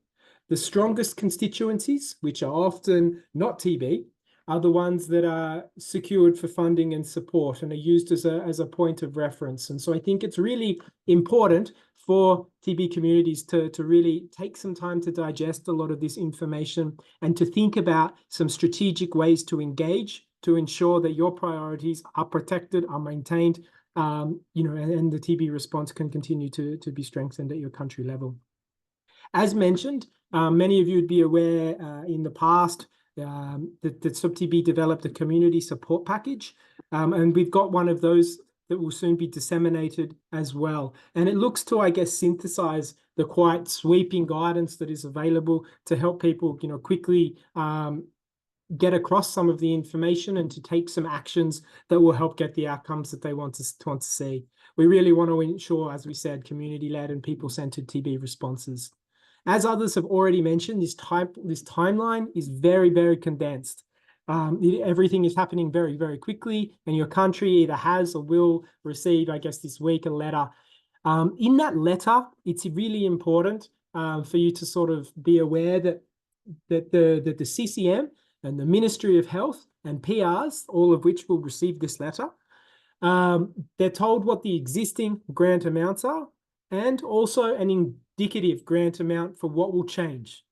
the strongest constituencies, which are often not TB, are the ones that are secured for funding and support and are used as a point of reference. And so I think it's really important for TB communities to really take some time to digest a lot of this information and to think about some strategic ways to engage to ensure that your priorities are protected, are maintained, and the TB response can continue to be strengthened at your country level. As mentioned, many of you would be aware in the past that Stop TB developed a community support package, and we've got one of those that will soon be disseminated as well. And it looks to, I guess, synthesize the quite sweeping guidance that is available to help people, quickly get across some of the information and to take some actions that will help get the outcomes that they want to see. We really want to ensure, as we said, community-led and people-centered TB responses. As others have already mentioned, this timeline is very, very condensed. Everything is happening very, very quickly, and your country either has or will receive, I guess, this week a letter. In that letter, it's really important for you to sort of be aware that the CCM and the Ministry of Health and PRs, all of which will receive this letter, they're told what the existing grant amounts are and also an indicative grant amount for what will change.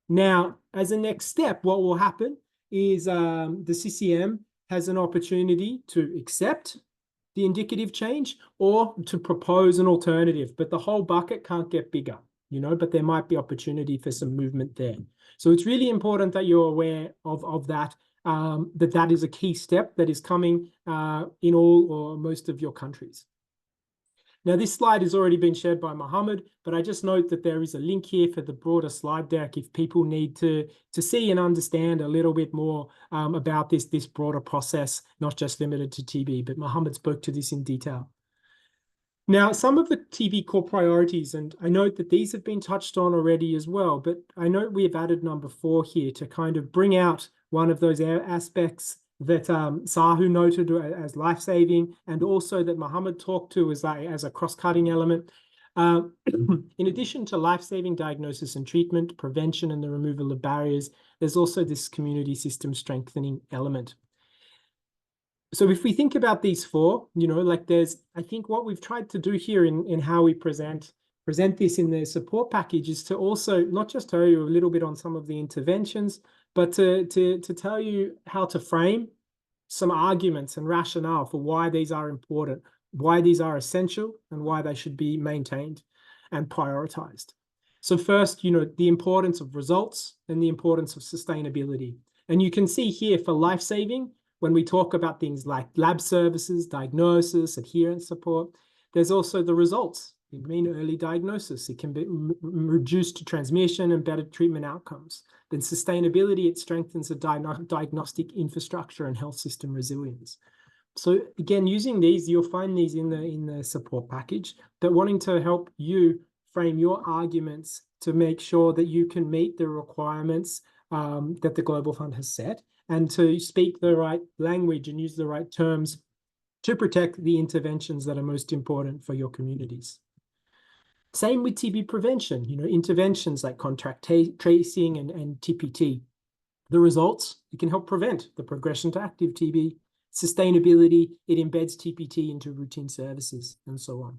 Now, as a next step, what will happen is the CCM has an opportunity to accept the indicative change or to propose an alternative, but the whole bucket can't get bigger, but there might be opportunity for some movement there. So it's really important that you're aware of that, that is a key step that is coming in all or most of your countries. Now, this slide has already been shared by Mohammed, but I just note that there is a link here for the broader slide deck if people need to see and understand a little bit more about this broader process, not just limited to TB, but Mohammed spoke to this in detail. Now, some of the TB core priorities, and I note that these have been touched on already as well, but I note we have added number 4 here to kind of bring out one of those aspects that Sahu noted as life-saving, and also that Mohammed talked to as a cross-cutting element. In addition to life-saving diagnosis and treatment, prevention and the removal of barriers, there's also this community system strengthening element. So if we think about these 4, I think what we've tried to do here in how we present this in the support package is to also not just tell you a little bit on some of the interventions, but to tell you how to frame some arguments and rationale for why these are important, why these are essential, and why they should be maintained and prioritized. So first, the importance of results and the importance of sustainability. And you can see here for life-saving, when we talk about things like lab services, diagnosis, adherence support, there's also the results It can mean early diagnosis. It can be reduced transmission and better treatment outcomes. Then sustainability, it strengthens the diagnostic infrastructure and health system resilience. So again, using these, you'll find these in the support package, but wanting to help you frame your arguments to make sure that you can meet the requirements that the Global Fund has set, and to speak the right language and use the right terms to protect the interventions that are most important for your communities. Same with TB prevention, interventions like contact tracing and TPT. The results, it can help prevent the progression to active TB. Sustainability, it embeds TPT into routine services, and so on.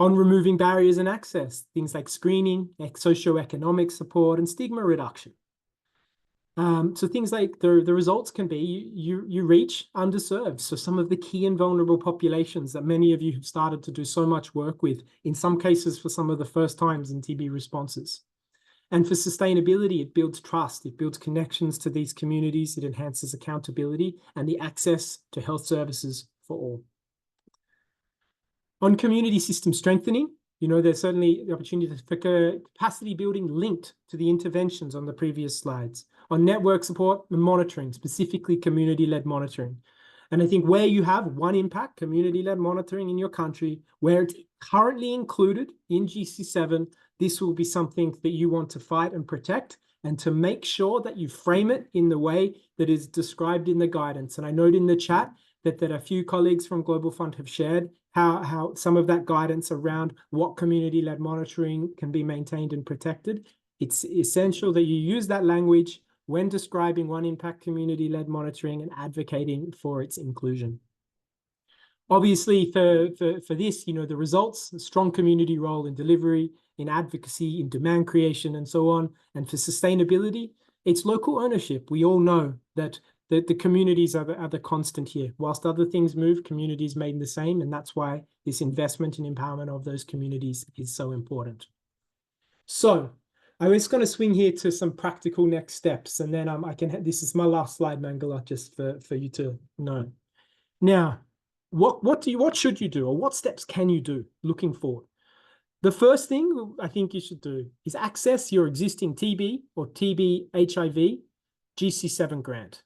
On removing barriers and access, things like screening, socioeconomic support, and stigma reduction. So things like the results can be you reach underserved. So some of the key and vulnerable populations that many of you have started to do so much work with, in some cases for some of the first times in TB responses. And for sustainability, it builds trust, it builds connections to these communities, it enhances accountability and the access to health services for all. On community system strengthening, there's certainly the opportunity for capacity building linked to the interventions on the previous slides. On network support and monitoring, specifically community-led monitoring. And I think where you have one impact, community-led monitoring in your country, where it's currently included in GC7, this will be something that you want to fight and protect, and to make sure that you frame it in the way that is described in the guidance. And I note in the chat that a few colleagues from Global Fund have shared how some of that guidance around what community-led monitoring can be maintained and protected. It's essential that you use that language when describing one impact community-led monitoring and advocating for its inclusion. Obviously, for this, the results, a strong community role in delivery, in advocacy, in demand creation, and so on. And for sustainability, it's local ownership. We all know that the communities are the constant here. Whilst other things move, communities remain the same, and that's why this investment and empowerment of those communities is so important. So I was going to swing here to some practical next steps, and then this is my last slide, Mangala, just for you to know. Now, what should you do, or what steps can you do looking forward? The first thing I think you should do is access your existing TB or TB HIV GC7 grant.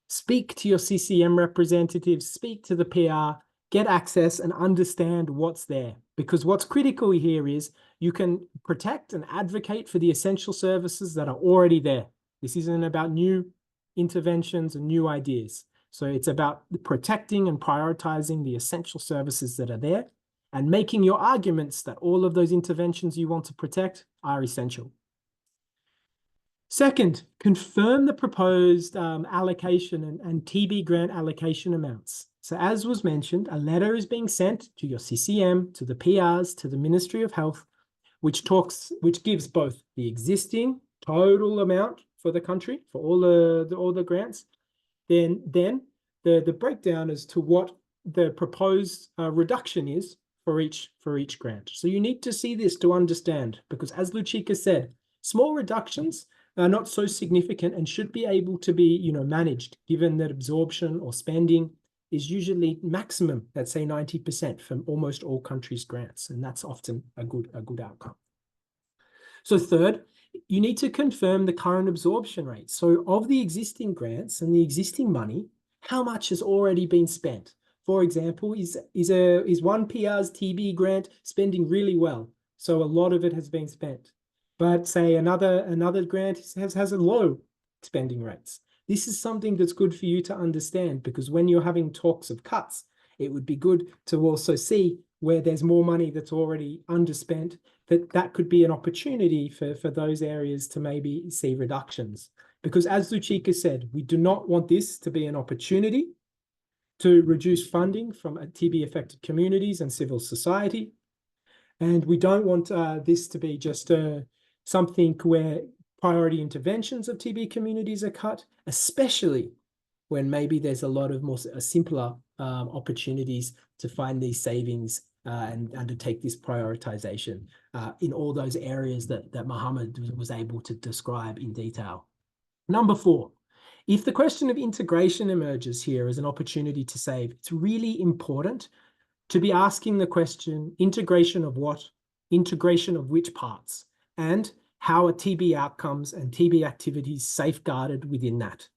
Speak to your CCM representatives, speak to the PR, get access and understand what's there. Because what's critical here is you can protect and advocate for the essential services that are already there. This isn't about new interventions and new ideas. So it's about protecting and prioritizing the essential services that are there and making your arguments that all of those interventions you want to protect are essential. Second, confirm the proposed allocation and TB grant allocation amounts. So as was mentioned, a letter is being sent to your CCM, to the PRs, to the Ministry of Health, which gives both the existing total amount for the country, for all the grants, then the breakdown as to what the proposed reduction is for each grant. So you need to see this to understand, because as Luchika said, small reductions are not so significant and should be able to be managed, given that absorption or spending is usually maximum, let's say 90% from almost all countries' grants, and that's often a good outcome. So third, you need to confirm the current absorption rate. So of the existing grants and the existing money, how much has already been spent? For example, is one PR's TB grant spending really well? So a lot of it has been spent. But say another grant has a low spending rates. This is something that's good for you to understand, because when you're having talks of cuts, it would be good to also see where there's more money that's already underspent, that could be an opportunity for those areas to maybe see reductions. Because as Luchika said, we do not want this to be an opportunity to reduce funding from TB-affected communities and civil society. And we don't want this to be just something where priority interventions of TB communities are cut, especially when maybe there's a lot of more simpler opportunities to find these savings and undertake this prioritization in all those areas that Mohammed was able to describe in detail. Number 4, if the question of integration emerges here as an opportunity to save, it's really important to be asking the question, integration of what, integration of which parts, and how are TB outcomes and TB activities safeguarded within that.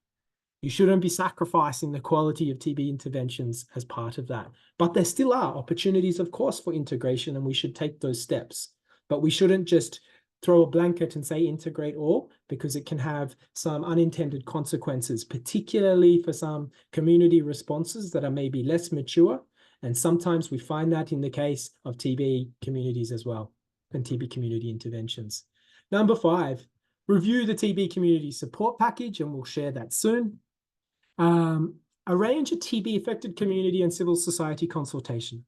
You shouldn't be sacrificing the quality of TB interventions as part of that. But there still are opportunities, of course, for integration, and we should take those steps. But we shouldn't just throw a blanket and say integrate all, because it can have some unintended consequences, particularly for some community responses that are maybe less mature. And sometimes we find that in the case of TB communities as well, and TB community interventions. Number 5, review the TB community support package, and we'll share that soon. Arrange a TB-affected community and civil society consultation.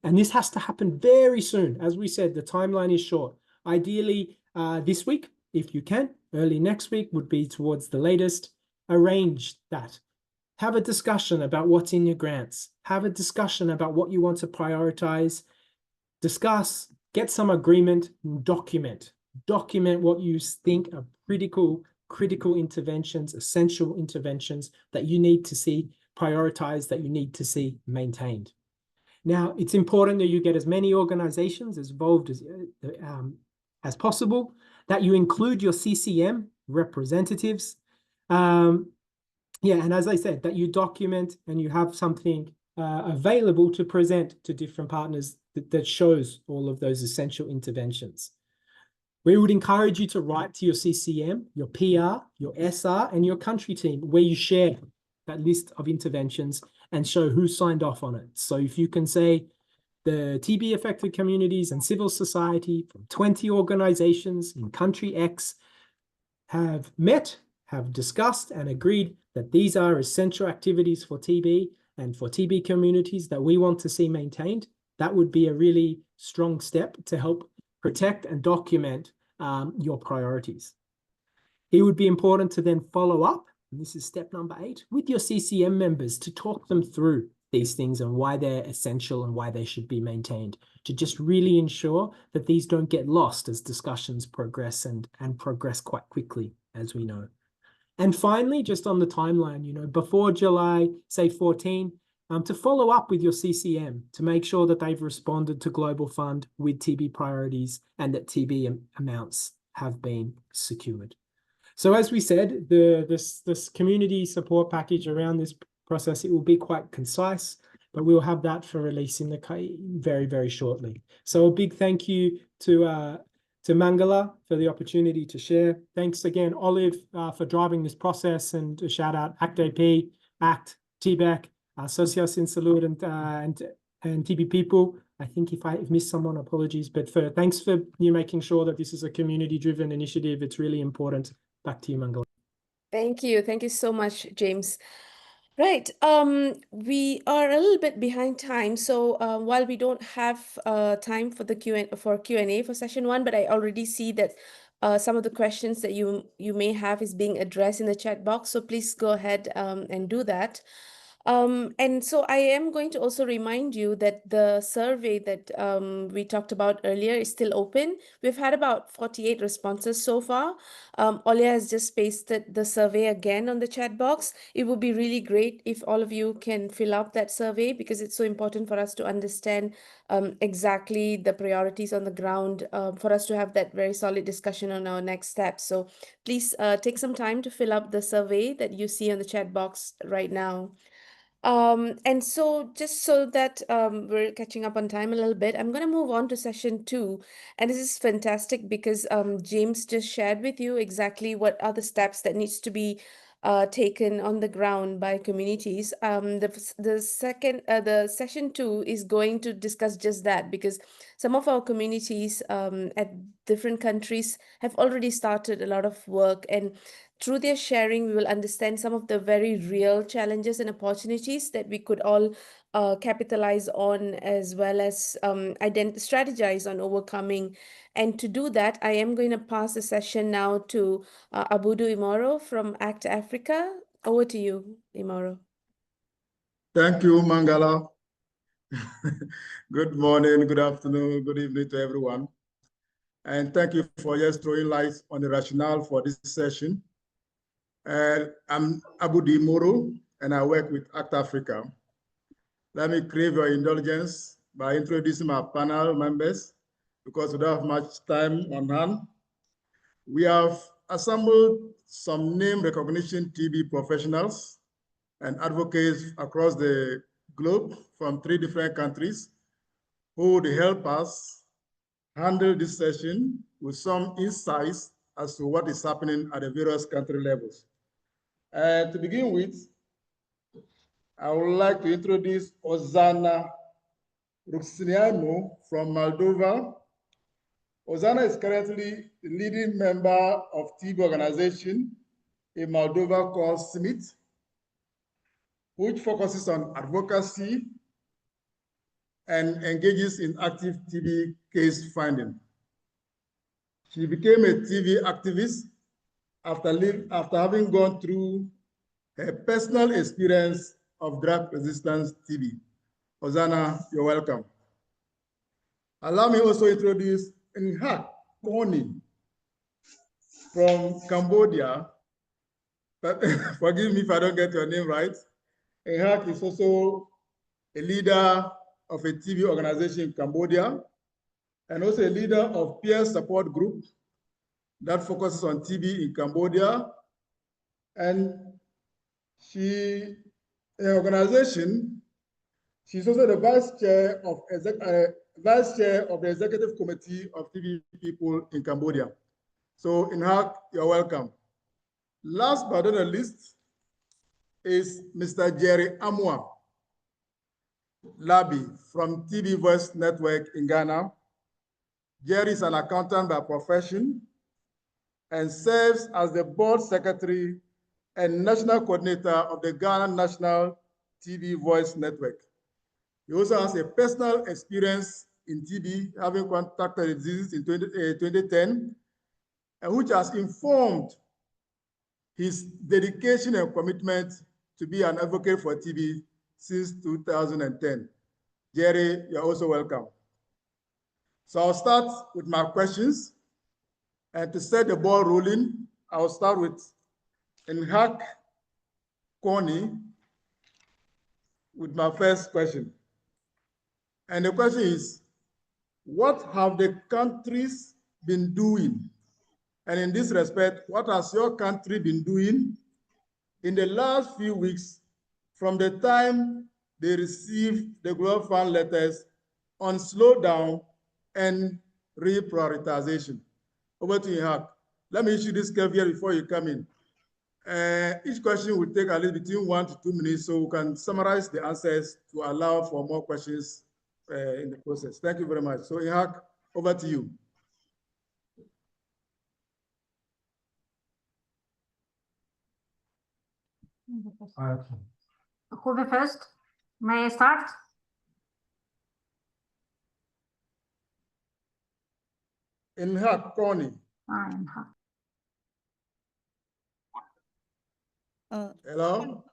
And this has to happen very soon. As we said, the timeline is short. Ideally, this week, if you can. Early next week would be towards the latest. Arrange that. Have a discussion about what's in your grants. Have a discussion about what you want to prioritize. Discuss, get some agreement, and document. Document what you think are critical interventions, essential interventions that you need to see prioritized, that you need to see maintained. Now, it's important that you get as many organizations involved as possible, that you include your CCM representatives. And as I said, that you document and you have something available to present to different partners that shows all of those essential interventions. We would encourage you to write to your CCM, your PR, your SR, and your country team, where you share that list of interventions and show who signed off on it. So if you can say the TB-affected communities and civil society from 20 organizations in country X have met, have discussed and agreed that these are essential activities for TB and for TB communities that we want to see maintained, that would be a really strong step to help protect and document your priorities. It would be important to then follow up, and this is step number 8, with your CCM members to talk them through these things and why they're essential and why they should be maintained, to just really ensure that these don't get lost as discussions progress and progress quite quickly, as we know. And finally, just on the timeline, before July, say 14, to follow up with your CCM to make sure that they've responded to Global Fund with TB priorities and that TB amounts have been secured. So as we said, this community support package around this process, it will be quite concise, but we'll have that for release in the very, very shortly. So a big thank you to Mangala for the opportunity to share. Thanks again, Olive, for driving this process, and a shout out ACT-AP, ACT, TBEC, Socios in Salud, and TB people. I think if I've missed someone, apologies, but thanks for you making sure that this is a community-driven initiative. It's really important. Back to you, Mangala. Thank you. Thank you so much, James. Right. We are a little bit behind time, so while we don't have time for the Q&A for session 1, but I already see that some of the questions that you may have is being addressed in the chat box. So please go ahead and do that. And so I am going to also remind you that the survey that we talked about earlier is still open. We've had about 48 responses so far. Olia has just pasted the survey again on the chat box. It would be really great if all of you can fill out that survey, because it's so important for us to understand exactly the priorities on the ground, for us to have that very solid discussion on our next steps. So please take some time to fill up the survey that you see on the chat box right now. And so just so that we're catching up on time a little bit, I'm going to move on to session 2. And this is fantastic because James just shared with you exactly what are the steps that needs to be taken on the ground by communities. The session 2 is going to discuss just that, because some of our communities at different countries have already started a lot of work, and through their sharing, we will understand some of the very real challenges and opportunities that we could all capitalize on, as well as strategize on overcoming. And to do that, I am going to pass the session now to Abudu Imoro from ACT Africa. Over to you, Imoro. Thank you, Mangala. Good morning, good afternoon, good evening to everyone. And thank you for just throwing light on the rationale for this session. I'm Abudu Imoro, and I work with ACT Africa. let me crave your indulgence by introducing my panel members, because we don't have much time on hand. We have assembled some name recognition TB professionals and advocates across the globe from 3 different countries who would help us handle this session with some insights as to what is happening at the various country levels. To begin with, I would like to introduce Ozana Ruxiniano from Moldova. Ozana is currently the leading member of TB organization in Moldova called SMIT, which focuses on advocacy and engages in active TB case finding. She became a TB activist after having gone through her personal experience of drug-resistant TB. Ozana, you're welcome. Allow me also introduce Nhak Koni from Cambodia. Forgive me if I don't get your name right. Nhak is also a leader of a TB organization in Cambodia, and also a leader of peer support group that focuses on TB in Cambodia. And her organization, she's also the vice chair of the executive committee of TB people in Cambodia. So Nhak, you're welcome. Last but not least is Mr. Jerry Amwa Labi from TB Voice Network in Ghana. Jerry is an accountant by profession and serves as the board secretary and national coordinator of the Ghana National TB Voice Network. He also has a personal experience in TB, having contracted the disease in 2010, and which has informed his dedication and commitment to be an advocate for TB since 2010. Jerry, you're also welcome. So I'll start with my questions. And to set the ball rolling, I'll start with Nhak Koni with my first question. And the question is, what have the countries been doing? And in this respect, what has your country been doing in the last few weeks from the time they received the Global Fund letters on slowdown and reprioritization? Over to you, Nhak. Let me issue this caveat before you come in. Each question will take at least between 1 to 2 minutes, so we can summarize the answers to allow for more questions in the process. Thank you very much. So Nhak, over to you. Who be first? May I start? Nhak Koni. Nhak. Hello?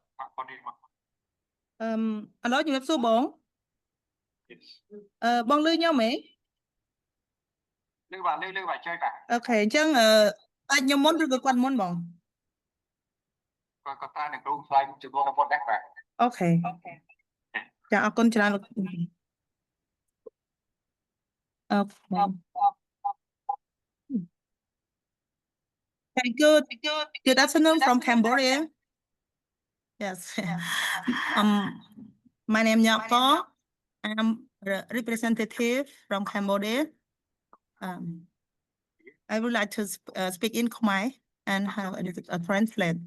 Alo, ជំរាបសួរបងបងលឺខ្ញុំហ៎លឺបាទជួយបាទអូខេអញ្ចឹងអាចខ្ញុំមុនឬក៏គាត់មុនបងគាត់តាមអ្នកគ្រូឆ្លើយជំនួសមុនដែរបាទអូខេចាអរគុណច្រើនលោកអូខេ Okay, good afternoon from Cambodia. Yes. My name is Nyako. I'm a representative from Cambodia. I would like to speak in Khmer and have a translate.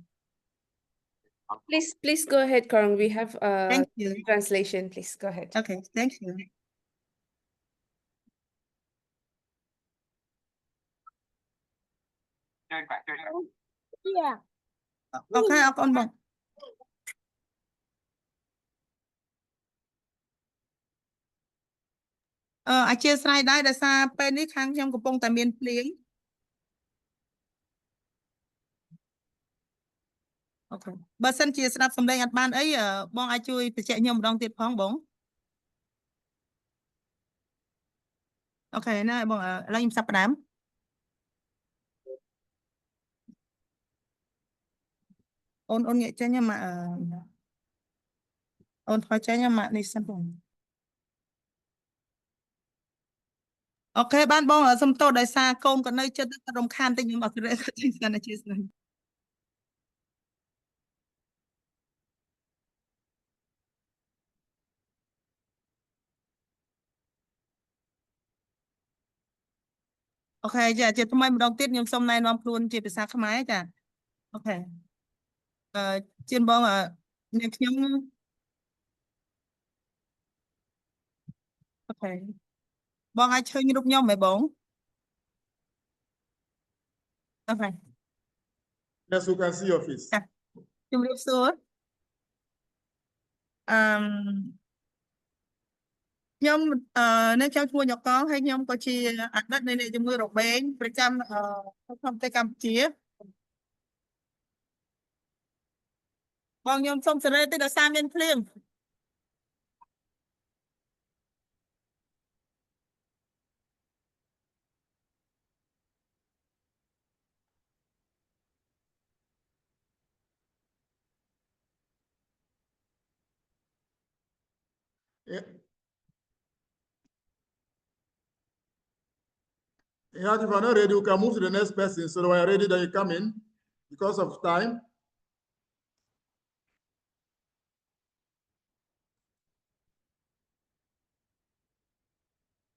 Please go ahead, Karang. We have Thank you. translation. Please go ahead. Okay, thank you. Yeah. Okay, con bông. Ai chia sẻ đây là sao bênนี้ខាងខ្ញុំកំពុងតែមានភ្លៀងអូខេបើសិនជាស្ដាប់សំឡេងអត់បានអីបងអាចជួយបញ្ជាក់ខ្ញុំម្ដងទៀតផងបងអូខេណាបងឥឡូវខ្ញុំចាប់ផ្ដើមអូនងាកចេញមក អូនខចាញ់ម៉ាក់នេះសិនបងអូខេបានបងសុំទោសដោយសារកូនក៏នៅចិត្តរំខានតែខ្ញុំអត់រកចេញស្គាល់តែជាស្នើអូខេចាជាថ្មីម្ដងទៀតខ្ញុំសូមណែនាំខ្លួនជាភាសាខ្មែរចាអូខេជឿនបងអ្នកខ្ញុំអូខេបងអាចឃើញរូបខ្ញុំហ៎បងអូខេ Yes, we can see your face. ជំរាបសួរខ្ញុំនៅខ្ញុំឈ្មោះញកកងហើយខ្ញុំក៏ជាអតីតនៃអ្នកជំងឺរបេងប្រចាំក្នុងប្រទេសកម្ពុជាបងខ្ញុំសូមសេរីទៅដល់សារមានភ្លៀងYeah. Yeah, if you're not ready, you can move to the next person. So when you're ready, then you come in because of time.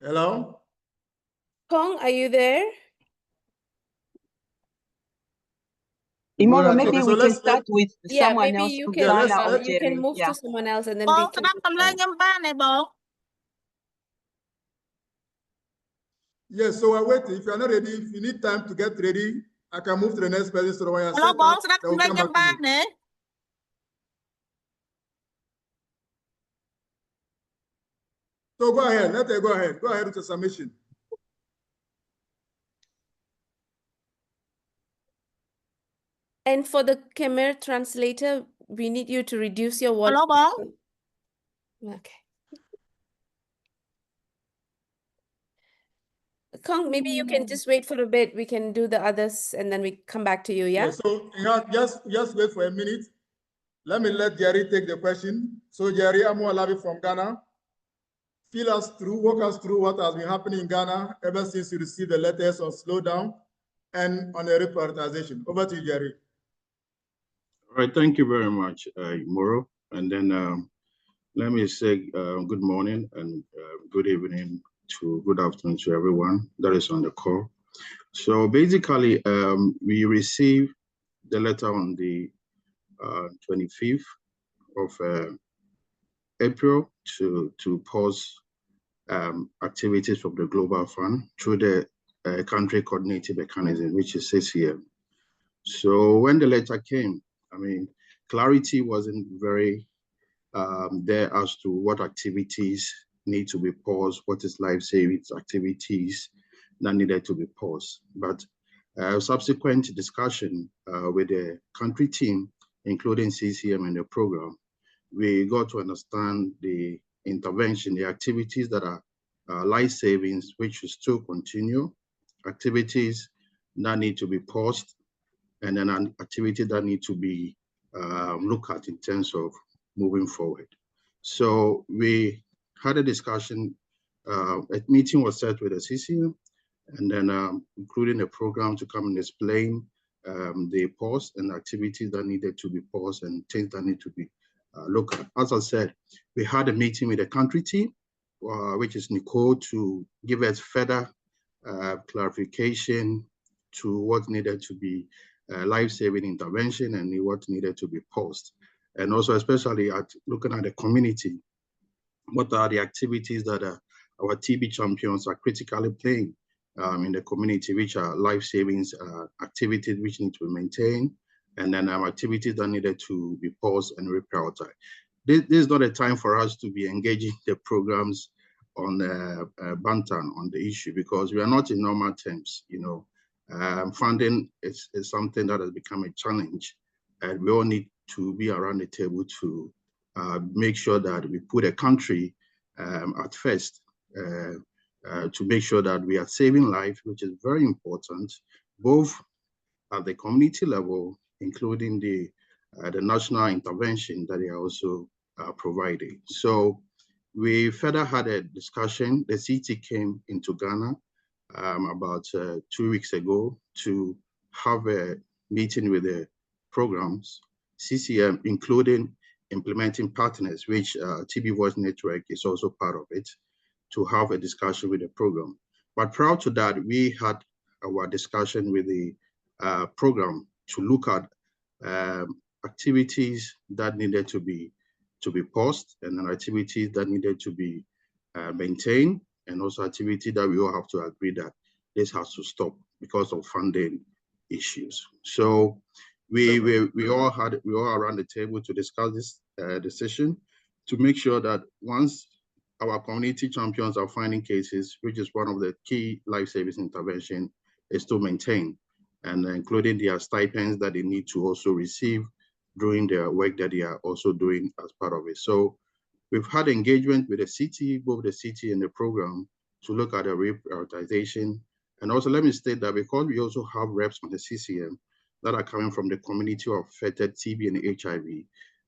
Hello? Kong, are you there? Imoro, Right, maybe okay, so we can let's start with Yeah, someone maybe else you to can find out let's you can Jerry. move Yeah. to someone else and then បង we ស្ដាប់សំឡេងខ្ញុំបានទេបង Yes, so we're waiting. If you're not ready, if you need time to get ready, I can move to the next person. So when you're ឥឡូវ set បង up, ស្ដាប់ then សំ we'll ឡេង come ខ្ញុំ back to បាន you. ទេ So go ahead, let her go ahead. Go ahead with your submission. And for the Khmer translator, we need you to reduce your ឥ volume. ឡូវបង Okay. Kong, maybe you can just wait for a bit. We can do the others and then we come back to you, yeah? Yeah, so just wait for a minute. Let me let Jerry take the question. So Jerry Amualabi from Ghana, walk us through what has been happening in Ghana ever since you received the letters on slowdown and on the reprioritization. Over to you, Jerry. All right, thank you very much, Moro. And then let me say good morning and good evening good afternoon to everyone that is on the call. So basically, we received the letter on the 25th of April to pause activities from the Global Fund through the country coordinated mechanism, which is CCM. So when the letter came, I mean, clarity wasn't very there as to what activities need to be paused, what is life-saving activities that needed to be paused. But subsequent discussion with the country team, including CCM and the program, we got to understand the intervention, the activities that are life savings, which should still continue, activities that need to be paused, and then an activity that need to be looked at in terms of moving forward. So we had a discussion, a meeting was set with the CCM, and then including a program to come and explain the pause and activities that needed to be paused and things that need to be looked at. As I said, we had a meeting with the country team, which is Nicole, to give us further clarification to what needed to be life-saving intervention and what needed to be paused. And also especially at looking at the community, what are the activities that our TB champions are critically playing in the community, which are life-saving activities which need to be maintained, and then activities that needed to be paused and reprioritized. This is not a time for us to be engaging the programs on banter on the issue, because we are not in normal terms, you know. Funding is something that has become a challenge, and we all need to be around the table to make sure that we put a country at first to make sure that we are saving lives, which is very important, both at the community level, including the national intervention that they are also provided. So we further had a discussion. The CT came into Ghana about 2 weeks ago to have a meeting with the programs, CCM, including implementing partners, which TB Voice Network is also part of it, to have a discussion with the program. But prior to that, we had our discussion with the program to look at activities that needed to be paused, and then activities that needed to be maintained, and also activity that we all have to agree that this has to stop because of funding issues. So we all around the table to discuss this decision, to make sure that once our community champions are finding cases, which is one of the key life-saving intervention, is to maintain, and including their stipends that they need to also receive during their work that they are also doing as part of it. So we've had engagement with the city, both the city and the program, to look at the reprioritization. And also let me state that because we also have reps on the CCM that are coming from the community of affected TB and HIV,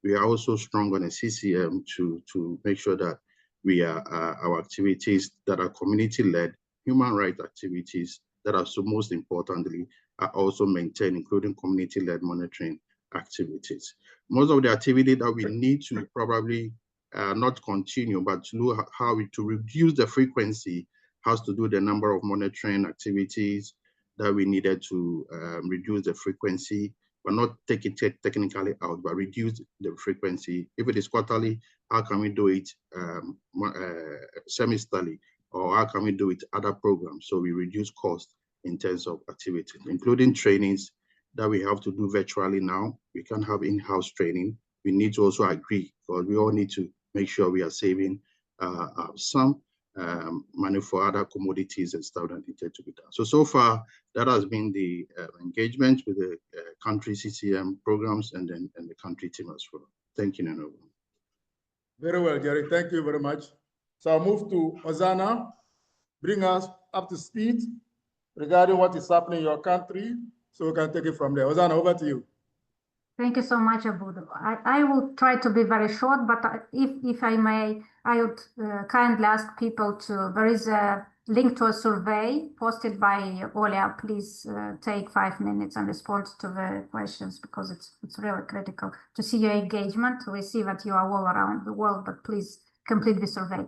we are also strong on the CCM to make sure that we are our activities that are community-led, human rights activities that are so most importantly are also maintained, including community-led monitoring activities. Most of the activity that we need to probably not continue, but to know how to reduce the frequency has to do the number of monitoring activities that we needed to reduce the frequency, but not take it technically out, but reduce the frequency. If it is quarterly, how can we do it semesterly, or how can we do it other programs? So we reduce cost in terms of activities, including trainings that we have to do virtually now. We can't have in-house training. We need to also agree, because we all need to make sure we are saving some money for other commodities and stuff that needed to be done. So far, that has been the engagement with the country CCM programs and the country team as well. Thank you, Nano. Very well, Jerry. Thank you very much. So I'll move to Ozana. Bring us up to speed regarding what is happening in your country, so we can take it from there. Ozana, over to you. Thank you so much, Abudu. I will try to be very short, but if I may, I would kindly ask people to, there is a link to a survey posted by Olia. Please take 5 minutes and respond to the questions, because it's really critical to see your engagement. We see that you are all around the world, but please complete the survey.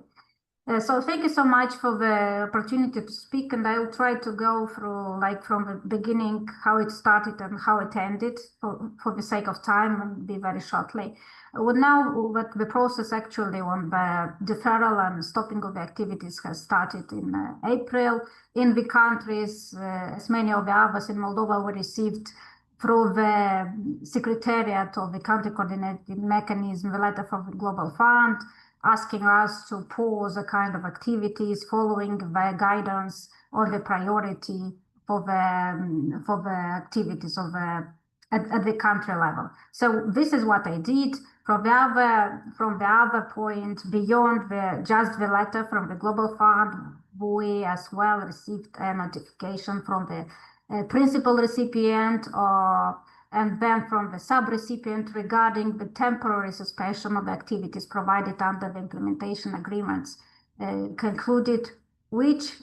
So thank you so much for the opportunity to speak, and I will try to go through, like, from the beginning, how it started and how it ended for the sake of time, and be very shortly. Well, now that the process actually on the deferral and stopping of the activities has started in April, in the countries, as many of the others in Moldova were received through the Secretariat of the Country Coordinating Mechanism, the letter from the Global Fund, asking us to pause a kind of activities following the guidance or the priority for the activities of at the country level. So this is what I did. From the other point, beyond just the letter from the Global Fund, we as well received a notification from the principal recipient and then from the sub-recipient regarding the temporary suspension of activities provided under the implementation agreements concluded, which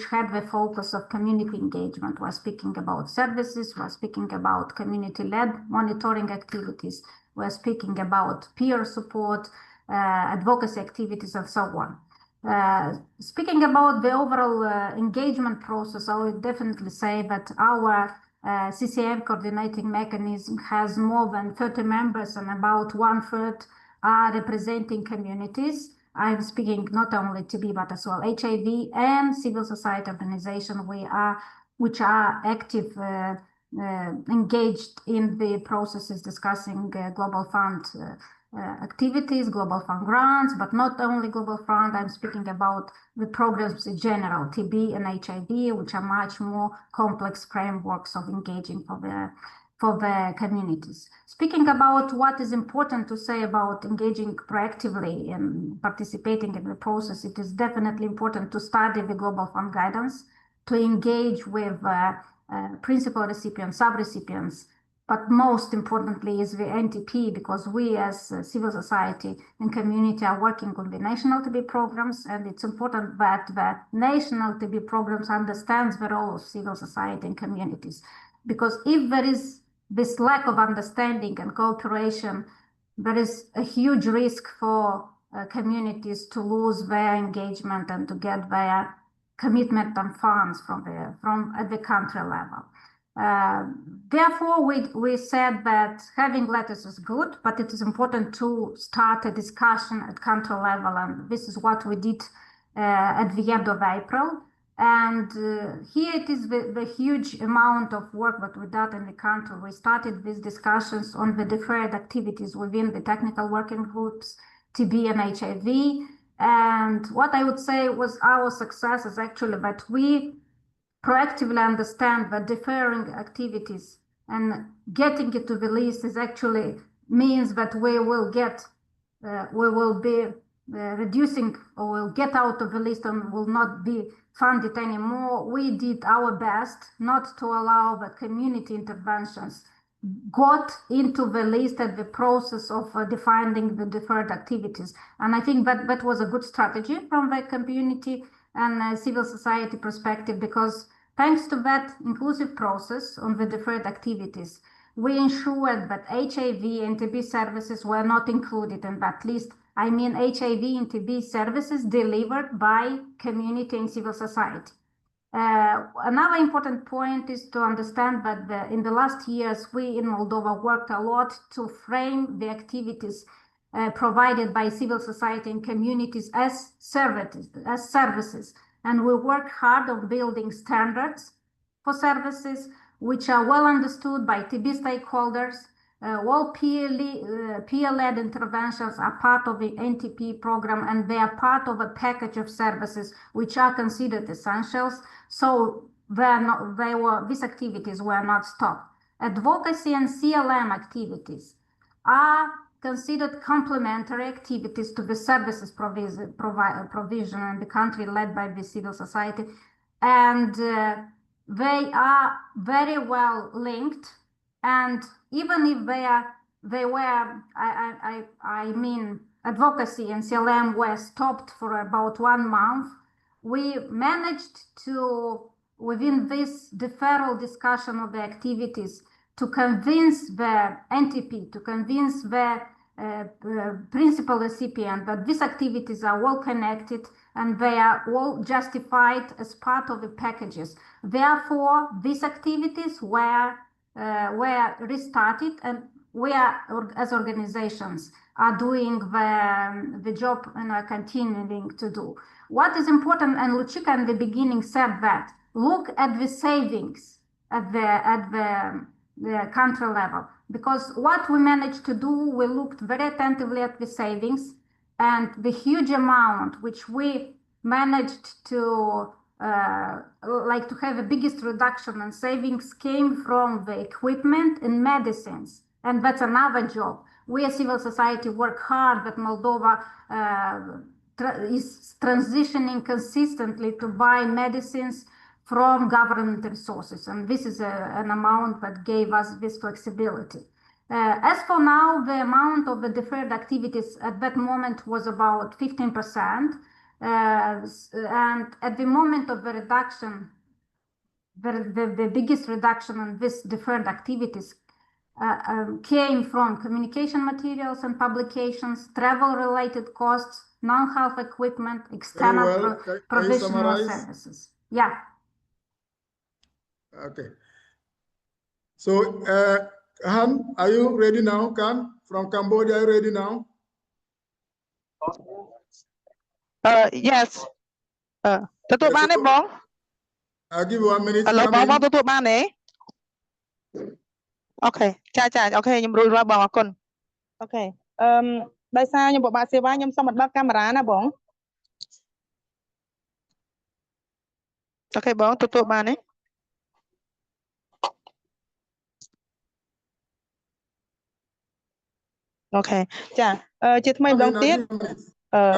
had the focus of community engagement. We're speaking about services, we're speaking about community-led monitoring activities, we're speaking about peer support, advocacy activities, and so on. Speaking about the overall engagement process, I would definitely say that our CCM coordinating mechanism has more than 30 members, and about 1/3 are representing communities. I'm speaking not only TB, but as well HIV and civil society organizations which are active, engaged in the processes discussing Global Fund activities, Global Fund grants, but not only Global Fund. I'm speaking about the programs in general, TB and HIV, which are much more complex frameworks of engaging for the communities. Speaking about what is important to say about engaging proactively and participating in the process, it is definitely important to study the Global Fund guidance, to engage with principal recipients, sub-recipients, but most importantly is the NTP, because we as civil society and community are working on the national TB programs, and it's important that the national TB programs understands the role of civil society and communities. Because if there is this lack of understanding and cooperation, there is a huge risk for communities to lose their engagement and to get their commitment and funds from at the country level. Therefore, we said that having letters is good, but it is important to start a discussion at country level, and this is what we did at the end of April. And here it is the huge amount of work that we did in the country. We started these discussions on the deferred activities within the technical working groups, TB and HIV. And what I would say was our success is actually that we proactively understand that deferring activities and getting it to the list is actually means that we will be reducing, or will get out of the list and will not be funded anymore. We did our best not to allow the community interventions got into the list at the process of defining the deferred activities. And I think that was a good strategy from the community and civil society perspective, because thanks to that inclusive process on the deferred activities, we ensured that HIV and TB services were not included in that list. I mean HIV and TB services delivered by community and civil society. Another important point is to understand that in the last years, we in Moldova worked a lot to frame the activities provided by civil society and communities as services. And we work hard on building standards for services which are well understood by TB stakeholders. All peer-led interventions are part of the NTP program, and they are part of a package of services which are considered essentials. So these activities were not stopped. Advocacy and CLM activities are considered complementary activities to the services provision in the country led by the civil society, and they are very well linked. And even if I mean, advocacy and CLM were stopped for about 1 month, we managed to, within this deferral discussion of the activities, to convince the NTP, to convince the principal recipient that these activities are well connected and they are all justified as part of the packages. Therefore, these activities were restarted, and we are, as organizations, are doing the job and are continuing to do. What is important, and Luchika in the beginning said that, look at the savings at the country level, because what we managed to do, we looked very attentively at the savings, and the huge amount which we managed to to have the biggest reduction in savings came from the equipment and medicines, and that's another job. We as civil society work hard, but Moldova is transitioning consistently to buy medicines from government resources, and this is an amount that gave us this flexibility. As for now, the amount of the deferred activities at that moment was about 15%. And at the moment of the reduction, the biggest reduction in this deferred activities came from communication materials and publications, travel-related costs, non-health equipment, external professional services. Yeah. Okay. So, Han, are you ready now? Khan from Cambodia, are you ready now? Yes. Tutup ban đấy bóng. I'll give you 1 minute. Hello, bóng tutup ban đấy. Okay, cha. Okay, nhầm rồi ra bóng à con. Okay. Đại sao nhầm bộ bà xe vá nhầm xong mặt bác camera nè bóng. Okay, bóng tutup ban đấy. Okay, cha. Chị thay đồng tiếp.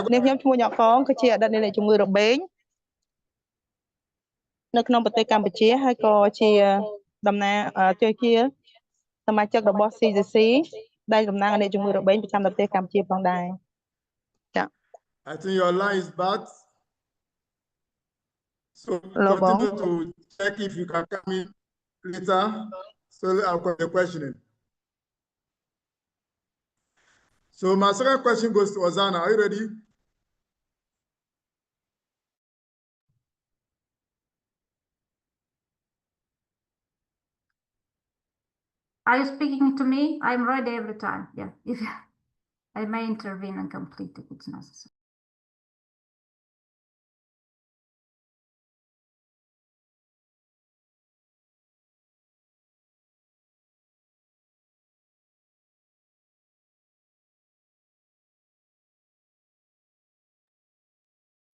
Nếu nhóm mua nhỏ con, cái chị ở đây là chung người đồng bến. Nơi nông bậc Campuchia hay có chị đầm na chơi kia សមាជិករបស់ CCC ដែលតំណាងអ្នកជំងឺរបេងប្រចាំប្រទេសកម្ពុជាផងដែរចា៎ I think your line is bad. So Hello, continue to check if you can come in later. So I'll call the questioning. So my second question goes to Ozana. Are you ready? Are you speaking to me? I'm ready every time. Yeah, if I may intervene and complete if it's necessary.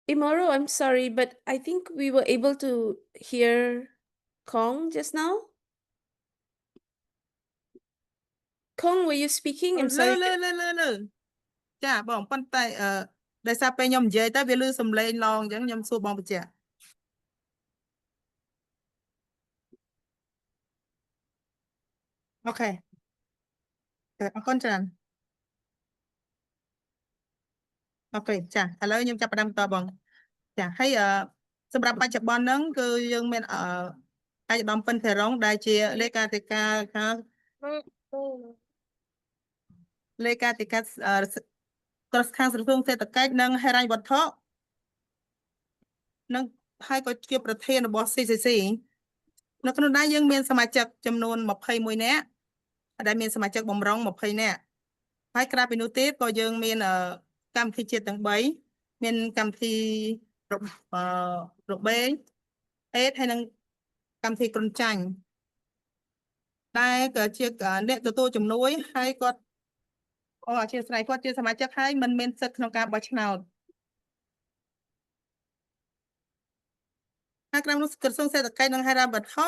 Imoro, I'm sorry, but I think we were able to hear Kong just now. Kong, were you speaking? I'm sorry. ចាបងប៉ុន្តែដោយសារពេលខ្ញុំនិយាយទៅវាលឺសំឡេងឡងអញ្ចឹងខ្ញុំសួរបងបញ្ជាក់អូខេអរគុណច្រើនអូខេចាឥឡូវខ្ញុំចាប់ផ្ដើមបន្តបងចាហើយសម្រាប់បច្ចុប្បន្នហ្នឹងគឺយើងមានអាយដាមពិនថេរ៉ុងដែលជាលេខាធិការខាងលេខាធិការក្រសខាងក្រសួងសេដ្ឋកិច្ចនិងហិរញ្ញវត្ថុនិងហើយក៏ជាប្រធានរបស់ CCC នៅក្នុងដែរយើងមានសមាជិកចំនួន21នាក់ដែលមានសមាជិកបំរុង20នាក់ហើយក្រៅពីនោះទៀតក៏យើងមានកម្មវិធីជាតិទាំង3មានកម្មវិធីរបេងអេតហើយនិងកម្មវិធីគ្រុនចាញ់តែក៏ជាអ្នកទទួលជំនួយហើយគាត់អធិស្ឋានគាត់ជាសមាជិកហើយមិនមានសិទ្ធិក្នុងការបោះឆ្នោតហើយក្រៅនោះក្រសួងសេដ្ឋកិច្ចនិងហិរញ្ញវត្ថុ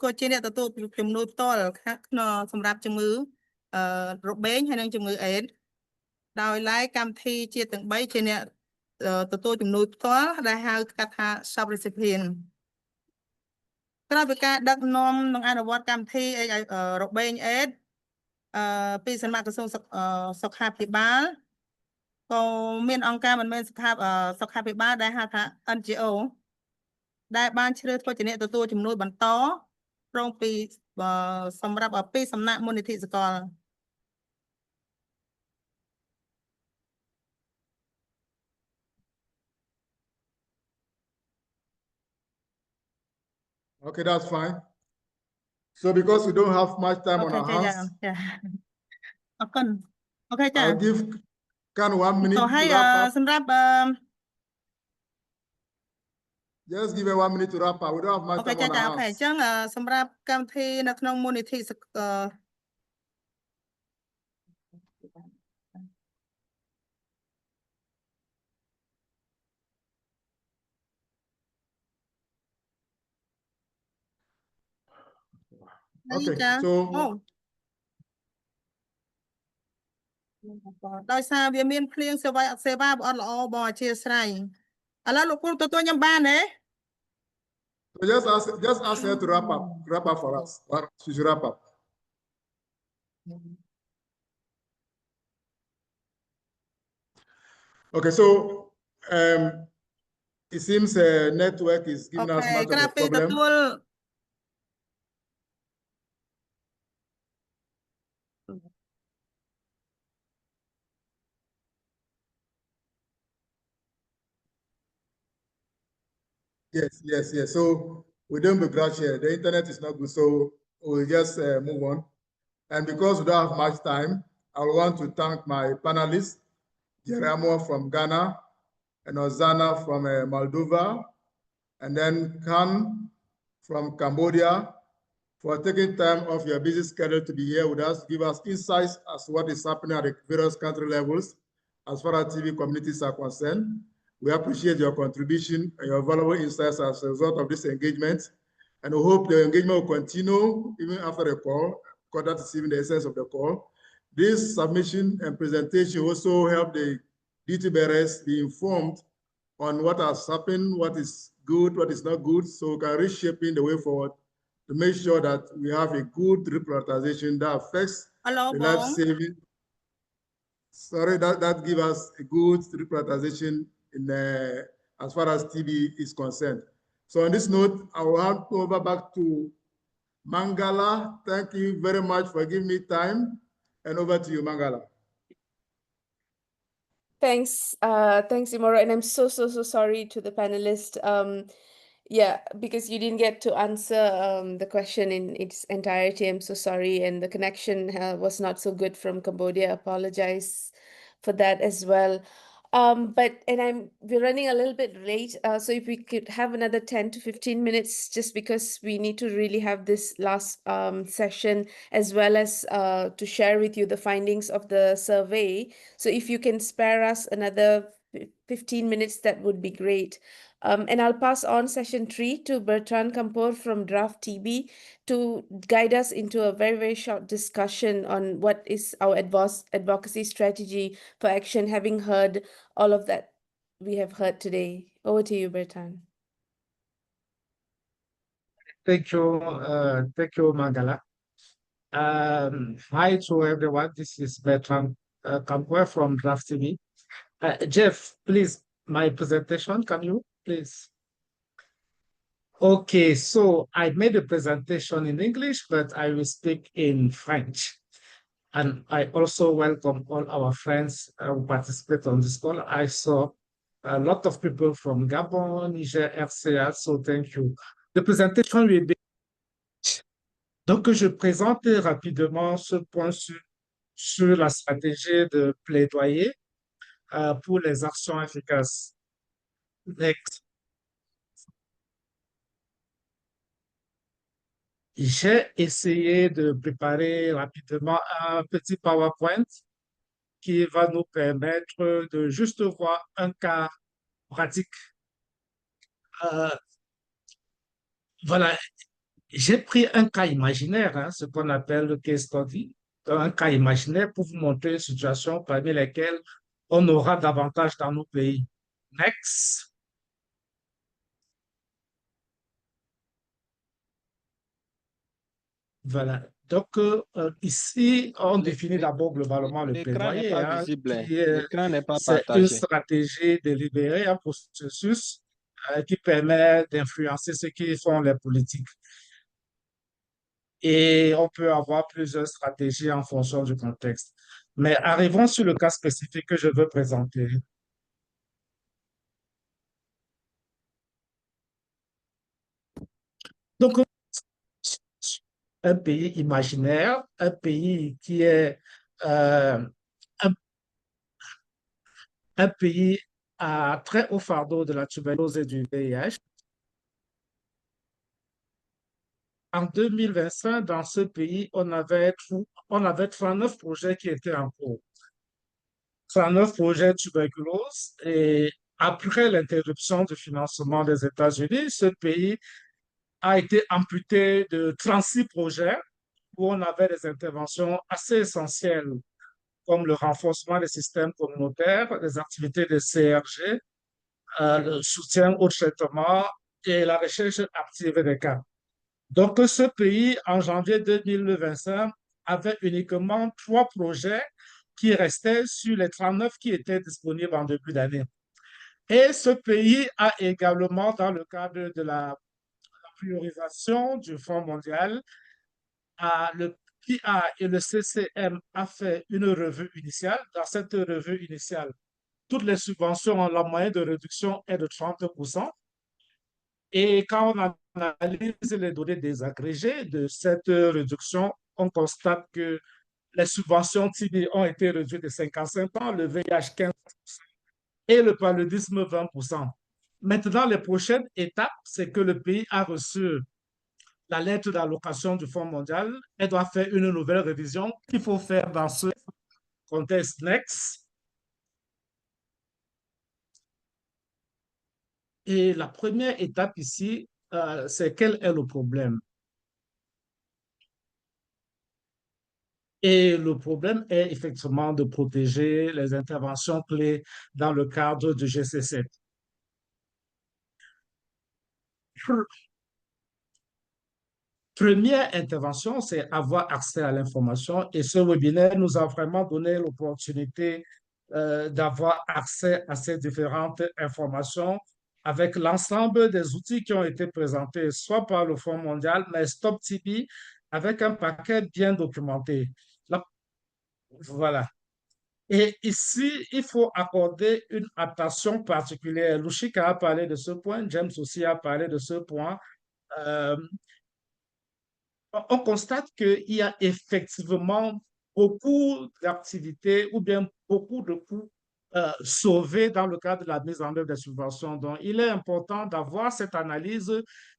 ក៏ជាអ្នកទទួលជំនួយផ្ទាល់ក្នុងសម្រាប់ជំងឺរបេងហើយនិងជំងឺអេដស៍ដោយឡែកកម្មវិធីជាតិទាំង3ជាអ្នកទទួលជំនួយផ្ទាល់ដែលហៅកាត់ថា sub recipient ក្រៅពីការដឹកនាំនិងអនុវត្តកម្មវិធីរបេងអេដស៍ពីសំណាក់ក្រសួងសុខាភិបាលក៏មានអង្គការមិនមែនសុខាភិបាលដែលហៅថា NGO ដែលបានជ្រើសធ្វើជាអ្នកទទួលជំនួយបន្តត្រង់ពីសម្រាប់ពីសំណាក់មូលនិធិសកល Okay, that's fine. So because we don't have much time on our hands, I'll give Kan 1 minute to wrap up. Just give her 1 minute to wrap up. We don't have much time on our hands. អញ្ចឹងសម្រាប់កម្មវិធីនៅក្នុងមូលនិធិOkay, so ដោយសារវាមានភ្លៀងសេវាអត់ល្អបងអធិស្ឋានឥឡូវលោកគ្រូទទួលខ្ញុំបានទេ So just ask her to wrap up for us. She should wrap up. Okay, so it seems network is giving us much of a problem. Yes. So we don't begrudge here. The internet is not good, so we'll just move on. And because we don't have much time, I want to thank my panelists, Jeramo from Ghana, and Ozana from Moldova, and then Kan from Cambodia, for taking time off your busy schedule to be here with us, give us insights as to what is happening at the various country levels as far as TV communities are concerned. We appreciate your contribution and your valuable insights as a result of this engagement, and we hope the engagement will continue even after the call, because that is even the essence of the call. This submission and presentation also help the duty bearers be informed on what has happened, what is good, what is not good, so we can reshape the way forward to make sure that we have a good reprioritization that affects Hello, the life Bong. saving. Sorry, that give us a good reprioritization in as far as TB is concerned. So on this note, I will hand over back to Mangala. Thank you very much for giving me time, and over to you, Mangala. Thanks, thanks, Imoro, and I'm so sorry to the panelists. Yeah, because you didn't get to answer the question in its entirety. I'm so sorry, and the connection was not so good from Cambodia. I apologize for that as well. But we're running a little bit late, so if we could have another 10 to 15 minutes, just because we need to really have this last session, as well as to share with you the findings of the survey. So if you can spare us another 15 minutes, that would be great. And I'll pass on session 3 to Bertrand Kampor from Draft TB to guide us into a very short discussion on what is our advocacy strategy for action, having heard all of that we have heard today. Over to you, Bertrand. Thank you, Mangala. Hi to everyone. This is Bertrand Kampor from Draft TV. Jeff, please, my presentation, can you please? Okay, so I made a presentation in English, but I will speak in French. And I also welcome all our friends who participate on this call. I saw a lot of people from Gabon, Niger, RCA, so thank you. The presentation will be... Donc, je présente rapidement ce point sur la stratégie de plaidoyer pour les actions efficaces. Next. J'ai essayé de préparer rapidement un petit PowerPoint qui va nous permettre de juste voir un cas pratique. Voilà, j'ai pris un cas imaginaire, hein, ce qu'on appelle le case study, un cas imaginaire pour vous montrer une situation parmi lesquelles on aura davantage dans nos pays. Next. Voilà. Donc, ici, on définit d'abord globalement le plaidoyer, hein, c'est une stratégie délibérée, un processus qui permet d'influencer ceux qui font les politiques. Et on peut avoir plusieurs stratégies en fonction du contexte. Mais arrivons sur le cas spécifique que je veux présenter. Donc, un pays imaginaire, un pays qui est un pays à très haut fardeau de la tuberculose et du VIH. En 2025, dans ce pays, on avait 39 projets qui étaient en cours. 39 projets tuberculose, et après l'interruption du financement des États-Unis, ce pays a été amputé de 36 projets où on avait des interventions assez essentielles comme le renforcement des systèmes communautaires, les activités de CRG, le soutien au traitement et la recherche active des cas. Donc, ce pays, en janvier 2025, avait uniquement 3 projets qui restaient sur les 39 qui étaient disponibles en début d'année. Et ce pays a également, dans le cadre de la priorisation du Fonds mondial, le PIA et le CCM a fait une revue initiale. Dans cette revue initiale, toutes les subventions, la moyenne de réduction est de 30%. Et quand on analyse les données désagrégées de cette réduction, on constate que les subventions TB ont été réduites de 55%, le VIH 15% et le paludisme 20%. Maintenant, les prochaines étapes, c'est que le pays a reçu la lettre d'allocation du Fonds mondial et doit faire une nouvelle révision qu'il faut faire dans ce contexte. Next. Et la première étape ici, c'est quel est le problème? Et le problème est effectivement de protéger les interventions clés dans le cadre du GC7. première intervention, c'est avoir accès à l'information. Et ce webinaire nous a vraiment donné l'opportunité d'avoir accès à ces différentes informations avec l'ensemble des outils qui ont été présentés, soit par le Fonds mondial, mais Stop TB, avec un paquet bien documenté. Là, voilà. Et ici, il faut accorder une attention particulière. Lushika a parlé de ce point, James aussi a parlé de ce point. On constate qu'il y a effectivement beaucoup d'activités ou bien beaucoup de coûts sauvés dans le cadre de la mise en œuvre des subventions. Donc, il est important d'avoir cette analyse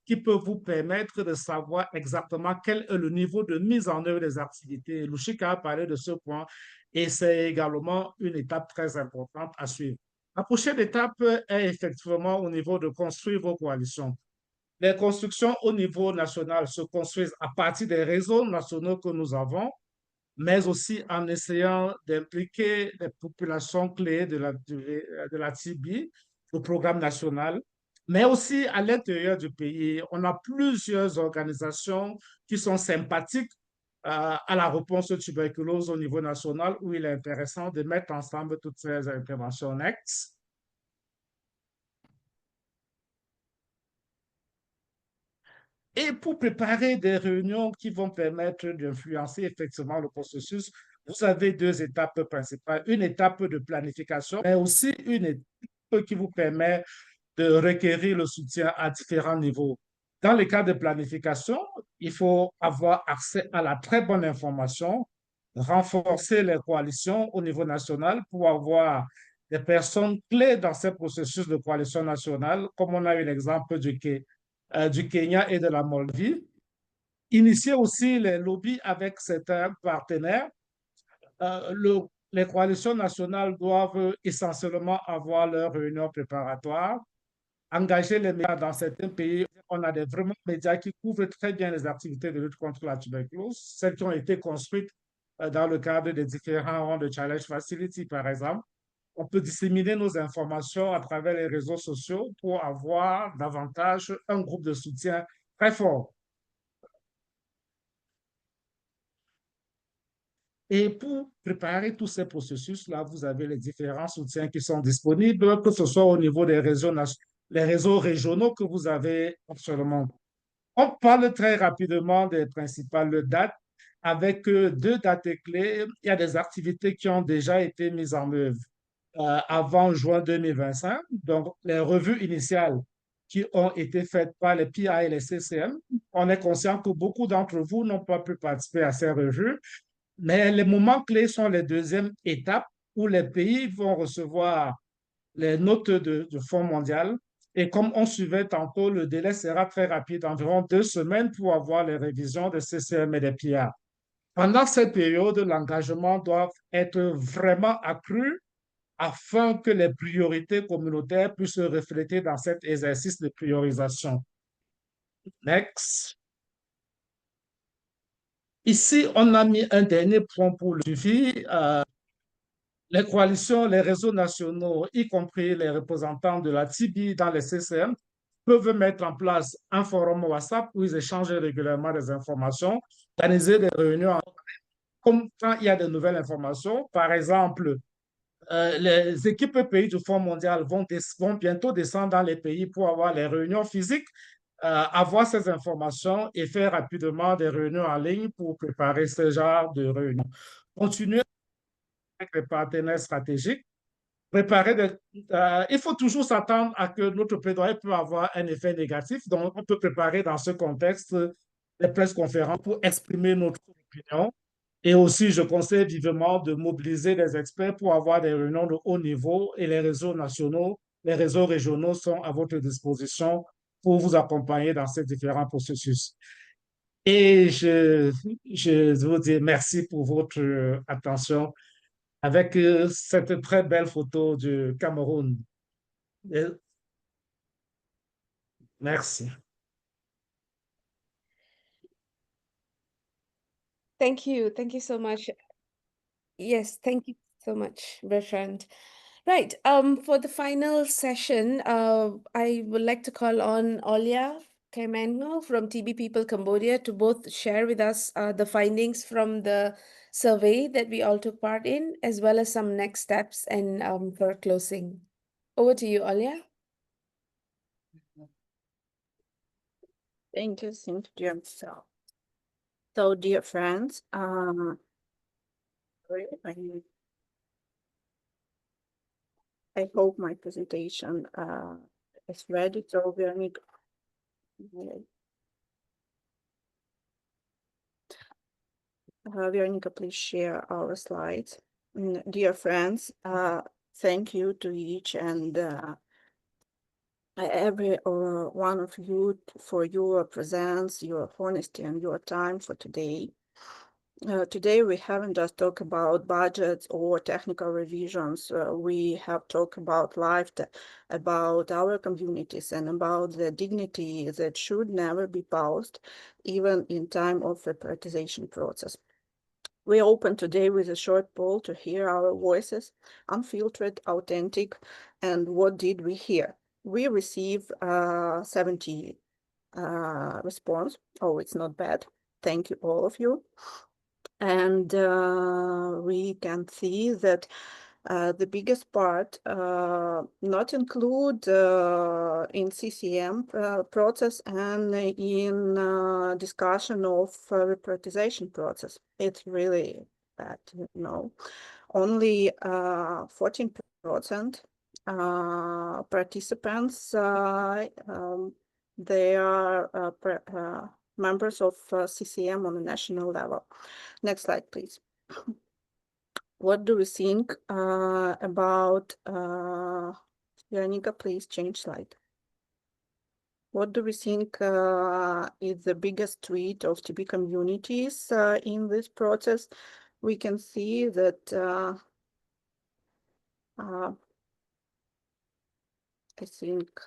qui peut vous permettre de savoir exactement quel est le niveau de mise en œuvre des activités. Lushika a parlé de ce point et c'est également une étape très importante à suivre. La prochaine étape est effectivement au niveau de construire vos coalitions. Les constructions au niveau national se construisent à partir des réseaux nationaux que nous avons, mais aussi en essayant d'impliquer les populations clés de la TB, le programme national, mais aussi à l'intérieur du pays. On a plusieurs organisations qui sont sympathiques à la réponse aux tuberculose au niveau national, où il est intéressant de mettre ensemble toutes ces interventions. Next. Et pour préparer des réunions qui vont permettre d'influencer effectivement le processus, vous avez deux étapes principales. Une étape de planification, mais aussi une étape qui vous permet de requérir le soutien à différents niveaux. Dans le cas de planification, il faut avoir accès à la très bonne information, renforcer les coalitions au niveau national pour avoir des personnes clés dans ces processus de coalition nationale, comme on a eu l'exemple du Kenya et de la Moldavie. Initier aussi les lobbies avec certains partenaires. Les coalitions nationales doivent essentiellement avoir leurs réunions préparatoires. Engager les médias dans certains pays. On a des vraiment médias qui couvrent très bien les activités de lutte contre la tuberculose, celles qui ont été construites dans le cadre des différents rangs de Challenge Facility, par exemple. On peut disséminer nos informations à travers les réseaux sociaux pour avoir davantage un groupe de soutien très fort. Et pour préparer tous ces processus-là, vous avez les différents soutiens qui sont disponibles, que ce soit au niveau des les réseaux régionaux que vous avez actuellement. On parle très rapidement des principales dates. Avec deux dates clés, il y a des activités qui ont déjà été mises en œuvre avant juin 2025. Donc, les revues initiales qui ont été faites par les PIA et les CCM. On est conscient que beaucoup d'entre vous n'ont pas pu participer à ces revues, mais les moments clés sont les deuxièmes étapes où les pays vont recevoir les notes du Fonds mondial. Et comme on suivait tantôt, le délai sera très rapide, environ 2 semaines pour avoir les révisions de CCM et des PIA. Pendant cette période, l'engagement doit être vraiment accru afin que les priorités communautaires puissent se refléter dans cet exercice de priorisation. Next. Ici, on a mis un dernier point pour le suivi. Les coalitions, les réseaux nationaux, y compris les représentants de la TB dans les CCM, peuvent mettre en place un forum WhatsApp où ils échangent régulièrement des informations, organiser des réunions comme quand il y a de nouvelles informations. Par exemple, les équipes pays du Fonds mondial vont bientôt descendre dans les pays pour avoir les réunions physiques, avoir ces informations et faire rapidement des réunions en ligne pour préparer ce genre de réunions. Continuer avec les partenaires stratégiques. Il faut toujours s'attendre à que notre plaidoyer peut avoir un effet négatif. Donc, on peut préparer dans ce contexte des presse-conférences pour exprimer notre opinion. Et aussi, je conseille vivement de mobiliser des experts pour avoir des réunions de haut niveau et les réseaux nationaux, les réseaux régionaux sont à votre disposition pour vous accompagner dans ces différents processus. Et je vous dis merci pour votre attention avec cette très belle photo du Cameroun. Merci. Thank you. Thank you so much. Yes, thank you so much, Bertrand. Right. For the final session, I would like to call on Olia Okay, Manuel from TB People Cambodia to both share with us the findings from the survey that we all took part in, as well as some next steps and for closing. Over to you, Olia. Thank you, Cynthia. So, dear friends, I hope my presentation is ready. So, Veronica, please share our slides. Dear friends, thank you to each and every one of you for your presence, your honesty, and your time for today. Today, we haven't just talked about budgets or technical revisions. We have talked about life, about our communities, and about the dignity that should never be paused, even in time of the prioritization process. We open today with a short poll to hear our voices, unfiltered, authentic, and what did we hear? We received 70 response. Oh, it's not bad. Thank you, all of you. And we can see that the biggest part not include in CCM process and in discussion of reprioritization process. It's really bad, you know. Only 14% participants, they are members of CCM on a national level. Next slide, please. What do we think about, Veronica, please change slide. What do we think is the biggest threat of TB communities in this process? We can see that I think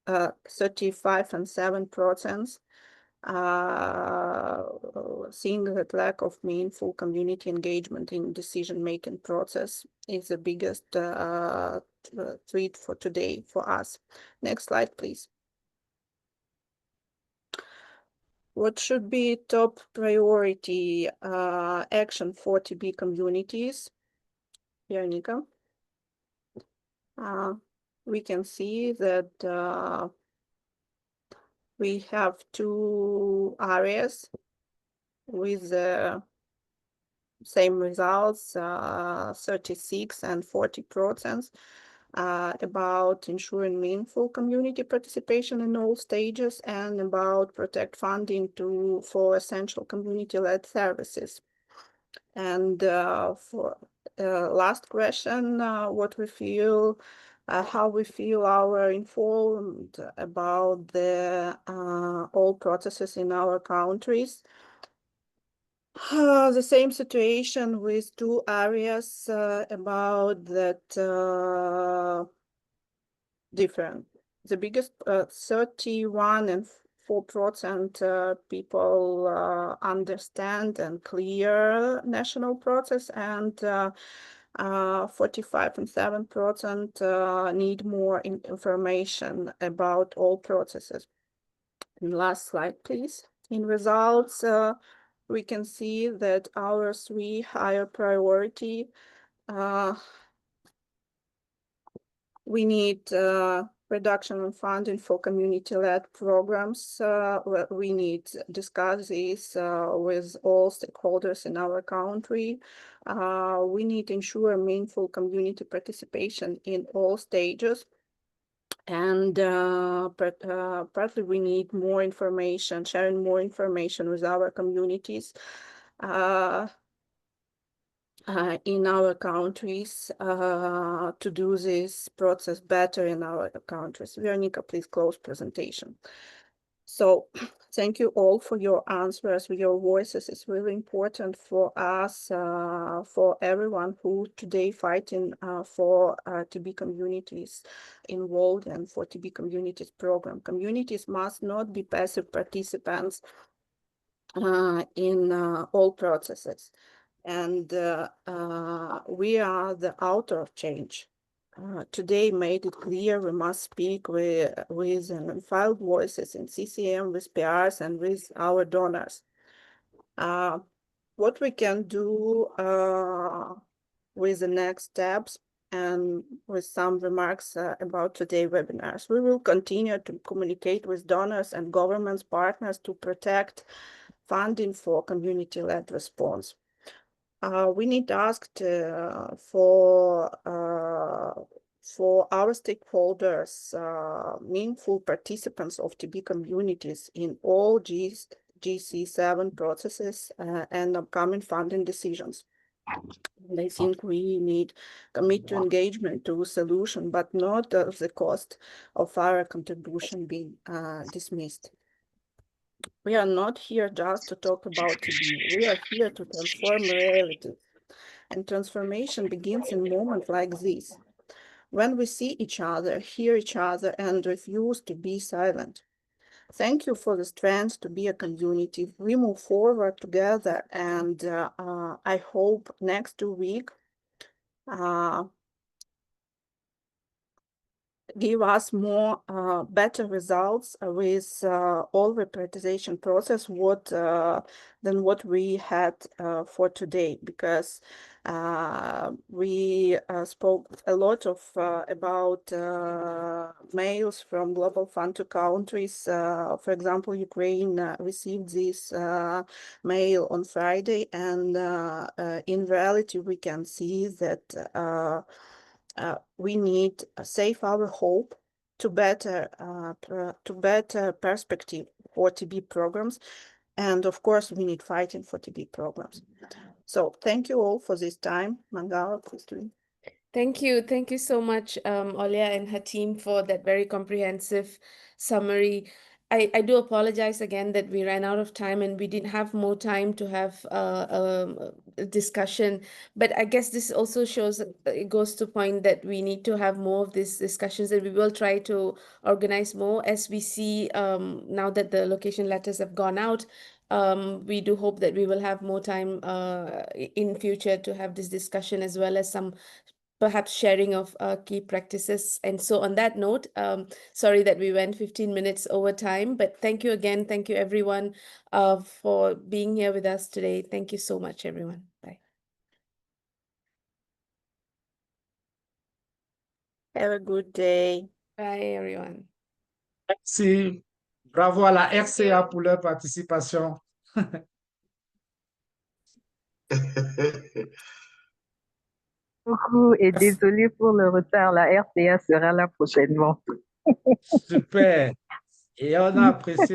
35 and 7% seeing that lack of meaningful community engagement in decision-making process is the biggest threat for today for us. Next slide, please. What should be top priority action for TB communities? Veronica. We can see that we have two areas with the same results, 36 and 40%, about ensuring meaningful community participation in all stages and about protect funding for essential community-led services. And for last question, what we feel, how we feel our informed about the all processes in our countries. The same situation with two areas about that different. The biggest 31 and 4% people understand and clear national process, and 45 and 7% need more information about all processes. And last slide, please. In results, we can see that our three higher priority, we need reduction in funding for community-led programs. We need discuss this with all stakeholders in our country. We need to ensure meaningful community participation in all stages. And partly we need more information, sharing more information with our communities in our countries to do this process better in our countries. Veronica, please close presentation. So thank you all for your answers, your voices. It's really important for us, for everyone who today fighting for TB communities involved and for TB communities program. Communities must not be passive participants in all processes. And we are the author of change. today made it clear we must speak with unified voices in CCM, with PRs, and with our donors. What we can do with the next steps and with some remarks about today's webinars. We will continue to communicate with donors and governments partners to protect funding for community-led response. We need to ask for our stakeholders, meaningful participants of TB communities in all GC7 processes and upcoming funding decisions. And I think we need commit to engagement to solution, but not at the cost of our contribution being dismissed. We are not here just to talk about TB. We are here to transform reality. And transformation begins in moments like this, when we see each other, hear each other, and refuse to be silent. Thank you for the strength to be a community. We move forward together, and I hope next 2 weeks give us more better results with all reprioritization process than what we had for today, because we spoke a lot of about mails from Global Fund to countries. For example, Ukraine received this mail on Friday, and in reality we can see that we need save our hope to better perspective for TB programs, and of course we need fighting for TB programs. So thank you all for this time. Mangala, please do. Thank you so much, Olia and her team, for that very comprehensive summary. I do apologize again that we ran out of time and we didn't have more time to have a discussion. But I guess this also shows, it goes to point that we need to have more of these discussions, and we will try to organize more as we see now that the location letters have gone out. We do hope that we will have more time in future to have this discussion, as well as some perhaps sharing of key practices. And so on that note, sorry that we went 15 minutes over time, but thank you again. Thank you everyone for being here with us today. Thank you so much, everyone. Bye. Have a good day. Bye, everyone. Merci. Bravo à la RCA pour leur participation. Beaucoup et désolé pour le retard. La RCA sera là prochainement. Super. Et on a apprécié